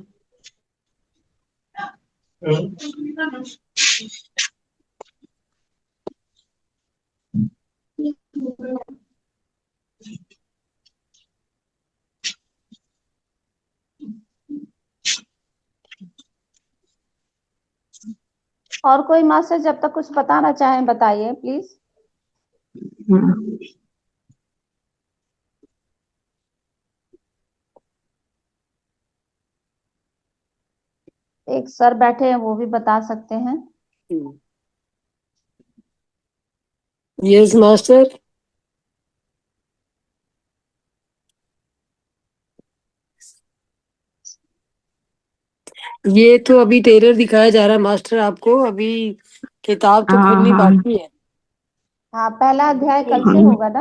और कोई मास्टर जब तक कुछ बताना चाहें बताइए प्लीज। हाँ, एक सर बैठे हैं, वो भी बता सकते हैं। Yes master. ये तो अभी टेलर दिखाया जा रहा है मास्टर आपको, अभी किताब तो हाँ, खुलनी हाँ, बाकी है। हाँ, पहला अध्याय कल से हाँ, होगा ना?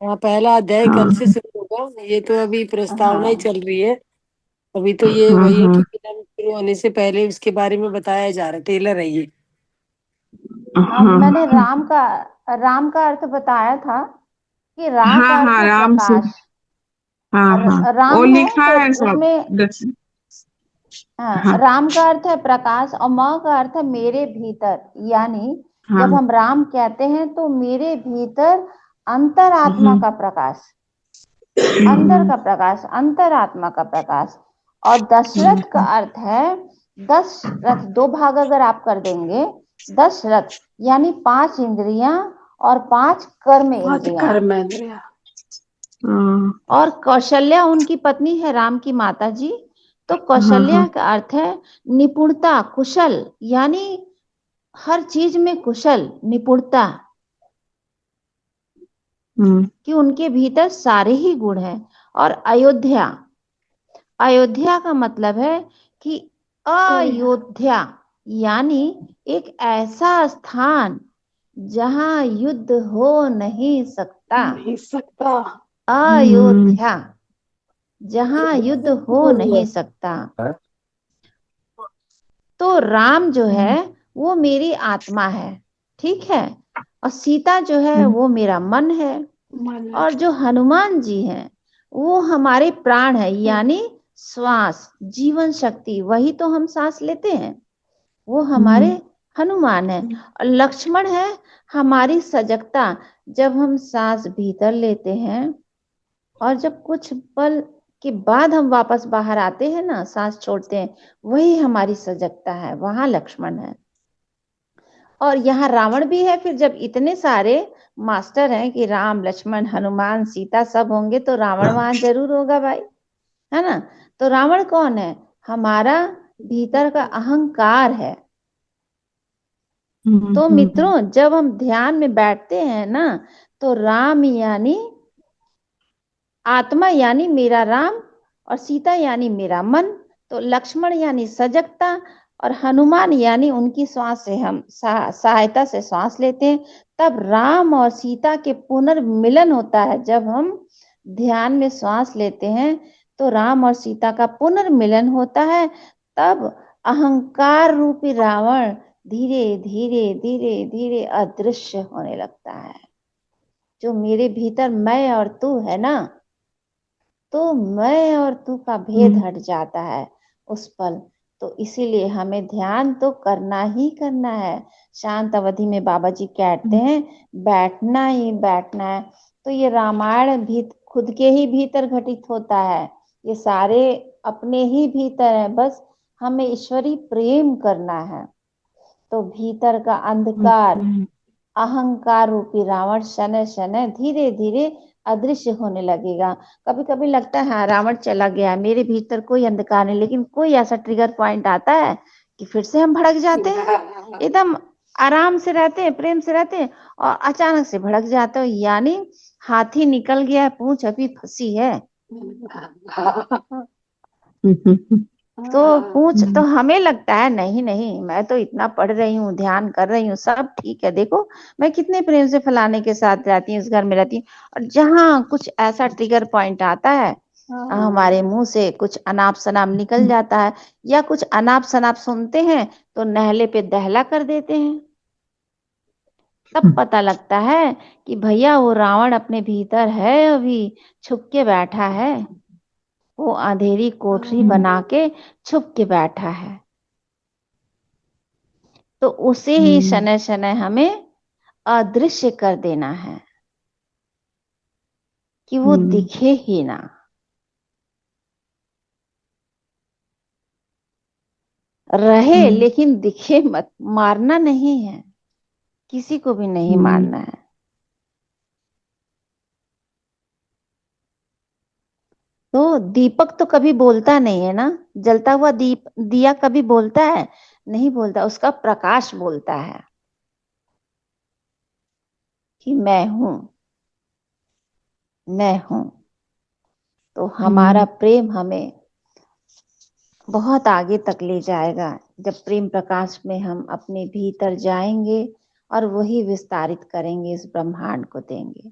हाँ, पहला अध्याय कल से हाँ, शुरू होगा। ये तो अभी प्रस्तावना ही हाँ चल रही है। अभी तो ये हाँ, वही है हाँ, कि फिल्म शुरू होने से पहले उसके बारे में बताया जा रहा है। टेलर है ये। हाँ, हाँ, मैंने राम का अर्थ बताया था कि रा हाँ, का अर्थ हाँ, है राम से। प्रकाश। हाँ, हाँ, वो राम है लिखा तो है सब। उसमें दस। हाँ, हाँ, राम का अर्थ है प्रकाश और म का अर्थ है मेरे भीतर। यानी हाँ, जब हम राम कहते हैं तो मेरे भीतर अंतरात्मा हम्म, का प्रकाश, अंदर हम्म, का प्रकाश, अंतरात्मा का प्रकाश। और हम्म, दशरथ का अर्थ है 10 रथ। दो भाग अगर आप कर देंगे, 10 रथ यानी 5 इंद्रियां और 5 कर्म बहुत इंद्रियां। कर्मेंद्रिया। हाँ, और कौशल्या उनकी पत्नी है, राम की माता जी। तो हाँ, हाँ, कौशल्या का अर्थ है निपुणता, कुशल, यानी हर चीज में कुशल, निपुणता, हम्म, कि उनके भीतर सारे ही गुण हैं। और अयोध्या, अयोध्या का मतलब है कि अयोध्या यानी एक ऐसा स्थान जहां युद्ध हो नहीं सकता। नहीं सकता। हम्म, अयोध्या, जहां युद्ध हो नहीं सकता। तो राम जो है वो मेरी आत्मा है, ठीक है। और सीता जो है हम्म, वो मेरा मन है। मन और जो हनुमान जी हैं वो हमारे प्राण है, यानी श्वास, जीवन शक्ति, वही तो हम सांस लेते हैं, वो हमारे हम्म, हनुमान है। और लक्ष्मण है हमारी सजगता, जब हम सांस भीतर लेते हैं और जब कुछ पल के बाद हम वापस बाहर आते हैं ना, सांस छोड़ते हैं, वही हमारी सजगता है, वहां लक्ष्मण है। और यहाँ रावण भी है। फिर जब इतने सारे मास्टर हैं कि राम, लक्ष्मण, हनुमान, सीता सब होंगे तो रावण वहां जरूर होगा भाई, है ना? तो रावण कौन है? हमारा भीतर का अहंकार है। हम्म, तो मित्रों, जब हम ध्यान में बैठते हैं ना, तो राम यानी आत्मा, यानी मेरा राम, और सीता यानी मेरा मन, तो लक्ष्मण यानी सजगता, और हनुमान यानी उनकी श्वास से हम सहायता से श्वास लेते हैं। तब राम और सीता के पुनर्मिलन होता है। जब हम ध्यान में श्वास लेते हैं तो राम और सीता का पुनर्मिलन होता है। तब अहंकार रूपी रावण धीरे धीरे धीरे धीरे अदृश्य होने लगता है। जो मेरे भीतर मैं और तू है ना, तो मैं और तू का भेद हट जाता है उस पल। तो इसीलिए हमें ध्यान तो करना ही करना है। शांत अवधि में बाबा जी कहते हैं बैठना ही बैठना है। तो ये रामायण भी खुद के ही भीतर घटित होता है, ये सारे अपने ही भीतर है, बस हमें ईश्वरी प्रेम करना है। तो भीतर का अंधकार अहंकार रूपी रावण शनय शनय धीरे धीरे अदृश्य होने लगेगा। कभी कभी लगता है हाँ रावण चला गया, मेरे भीतर कोई अंधकार नहीं, लेकिन कोई ऐसा ट्रिगर पॉइंट आता है कि फिर से हम भड़क जाते हैं। एकदम आराम से रहते हैं, प्रेम से रहते हैं, और अचानक से भड़क जाते हो, यानी हाथी निकल गया, पूंछ अभी फंसी है। तो पूछ तो हमें लगता है नहीं नहीं, मैं तो इतना पढ़ रही हूँ, ध्यान कर रही हूँ, सब ठीक है, देखो मैं कितने प्रेम से फलाने के साथ रहती हूँ, इस घर में रहती हूँ। और जहाँ कुछ ऐसा ट्रिगर पॉइंट आता है, हमारे मुंह से कुछ अनाप शनाप निकल जाता है, या कुछ अनाप शनाप सुनते हैं तो नहले पे दहला कर देते हैं। तब पता लगता है कि भैया वो रावण अपने भीतर है, अभी छुप के बैठा है, वो अंधेरी कोठरी बना के छुप के बैठा है। तो उसे ही शनय शनय हमें अदृश्य कर देना है कि वो दिखे ही ना। रहे लेकिन दिखे मत, मारना नहीं है, किसी को भी नहीं मारना है। तो दीपक तो कभी बोलता नहीं है ना, जलता हुआ दिया कभी बोलता है? नहीं बोलता, उसका प्रकाश बोलता है कि मैं हूं, मैं हूं। तो हमारा प्रेम हमें बहुत आगे तक ले जाएगा, जब प्रेम प्रकाश में हम अपने भीतर जाएंगे और वही विस्तारित करेंगे, इस ब्रह्मांड को देंगे।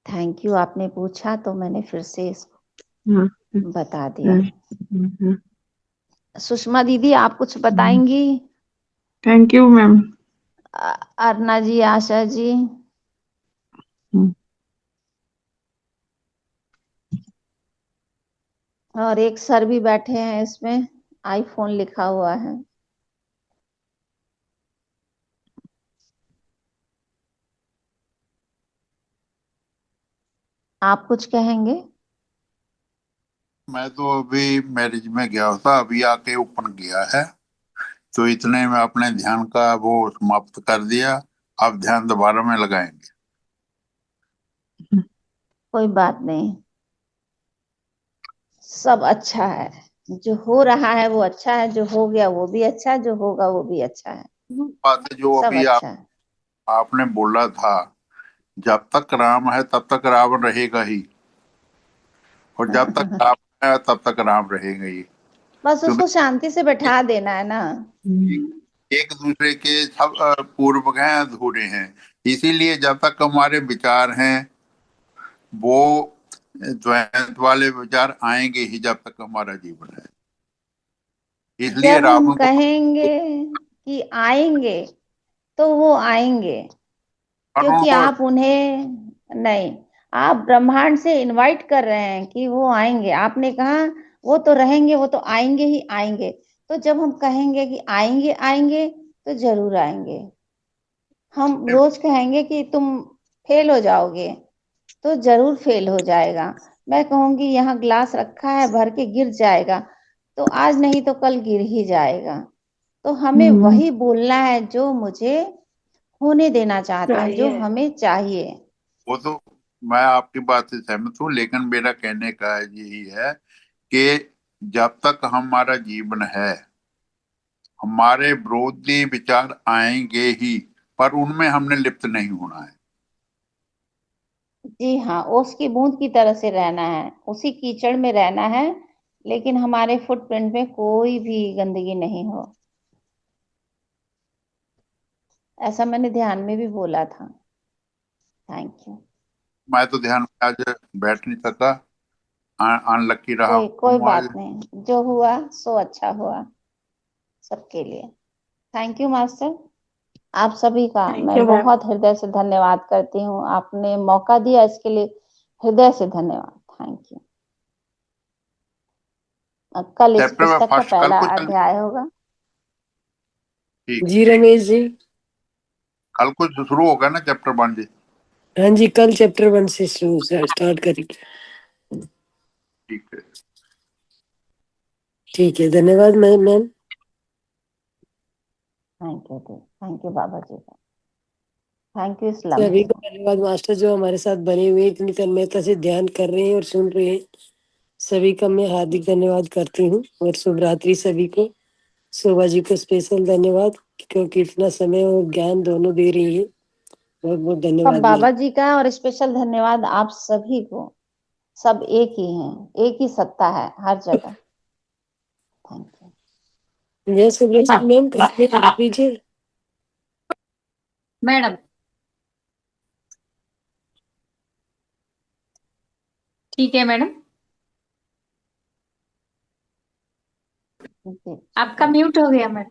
थैंक यू, आपने पूछा तो मैंने फिर से इसको बता दिया। सुषमा दीदी आप कुछ बताएंगी? Thank you ma'am. Arna ji, Asha ji. और एक सर भी बैठे हैं, इसमें आईफोन लिखा हुआ है। आप कुछ कहेंगे? मैं तो अभी मैरिज में गया था, अभी आके ऊपर गया है, तो इतने में अपने ध्यान का वो समाप्त कर दिया। अब ध्यान दोबारा में लगाएंगे। कोई बात नहीं, सब अच्छा है। जो हो रहा है वो अच्छा है, जो हो गया वो भी अच्छा है, जो होगा वो भी अच्छा है। बात है जो सब अभी अच्छा है। आपने बोला था, जब तक राम है तब तक रावण रहेगा ही, और जब तक राम है तब तक राम रहेगा ही। बस उसको शांति से बैठा देना है ना। एक दूसरे के सब पूर्वक हैं, अधूरे हैं। इसीलिए जब तक हमारे विचार हैं वो द्वैत वाले विचार आएंगे ही, जब तक हमारा जीवन है। इसलिए जब हम रावण को कहेंगे कि आएंगे तो वो आएंगे, क्योंकि उनको आप उन्हें नहीं, आप ब्रह्मांड से इनवाइट कर रहे हैं कि वो आएंगे। आपने कहा वो तो रहेंगे, वो तो आएंगे ही आएंगे। तो जब हम कहेंगे कि आएंगे आएंगे तो जरूर आएंगे। हम रोज कहेंगे कि तुम फेल हो जाओगे तो जरूर फेल हो जाएगा। मैं कहूंगी यहाँ ग्लास रखा है, भर के गिर जाएगा, तो आज नहीं तो कल गिर ही जाएगा। तो हमें वही बोलना है जो मुझे होने देना चाहता है, जो हमें चाहिए। वो तो मैं आपकी बात से सहमत हूँ, लेकिन मेरा कहने का यही है कि जब तक हमारा जीवन है हमारे विरोधी विचार आएंगे ही, पर उनमें हमने लिप्त नहीं होना है। जी हाँ, ओस की बूंद की तरह से रहना है, उसी कीचड़ में रहना है, लेकिन हमारे फुटप्रिंट में कोई भी गंदगी नहीं हो। ऐसा मैंने ध्यान में भी बोला था। Thank you. मैं तो ध्यान में आज बैठ नहीं सका, अनलकी रहा कोई हूँ आज। बात नहीं, जो हुआ सो अच्छा हुआ सबके लिए। Thank you master. आप सभी का मैं बहुत हृदय से धन्यवाद करती हूँ। आपने मौका दिया इसके लिए हृदय से धन्यवाद। Thank you. कल इस चैप्टर में पुस्तक का फर्स्ट कल पहला को चल अध्याय होगा। ठीक जी रमेश जी। कल को शुरू होगा ना चैप्टर 1 जी। हाँ जी, कल चैप्टर 1 से स्टार्ट करेंगे। ठीक है। ठीक है, धन्यवाद मैम। थैंक यू बाबा जी का। थैंक यू इस्लाम सभी जी को को। धन्यवाद मास्टर, जो हमारे साथ बने हुए इतनी तन्मयता से ध्यान कर रहे हैं और सुन रहे हैं। सभी का मैं हार्दिक धन्यवाद करती हूँ और शुभ रात्रि सभी को। शोभा जी को स्पेशल धन्यवाद, क्योंकि इतना समय और ज्ञान दोनों दे रही है। बहुत बहुत सब धन्यवाद बाबा मैम। जी का और स्पेशल धन्यवाद आप सभी को। सब एक ही हैं, एक ही सत्ता है हर जगह। Thank you. जय सुब्रत मैम, लीजिए। मैडम ठीक है मैडम, आपका म्यूट हो गया मैडम।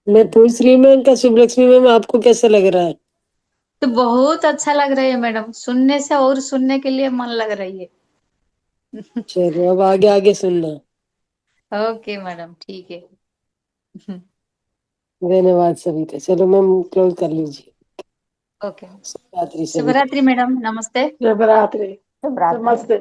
मैं पूछ रही हूँ मैम का शुभलक्ष्मी मैम, आपको कैसा लग रहा है? तो बहुत अच्छा लग रहा है मैडम, सुनने से और सुनने के लिए मन लग रही है। चलो अब आगे आगे सुनना। ओके मैडम ठीक है। धन्यवाद सभी का। चलो मैम क्लोज कर लीजिए। ओके, शुभ रात्रि सभी को। शुभ रात्रि मैडम, नमस्ते। शुभ रात्रि। शुभ रात्रि। नमस्ते।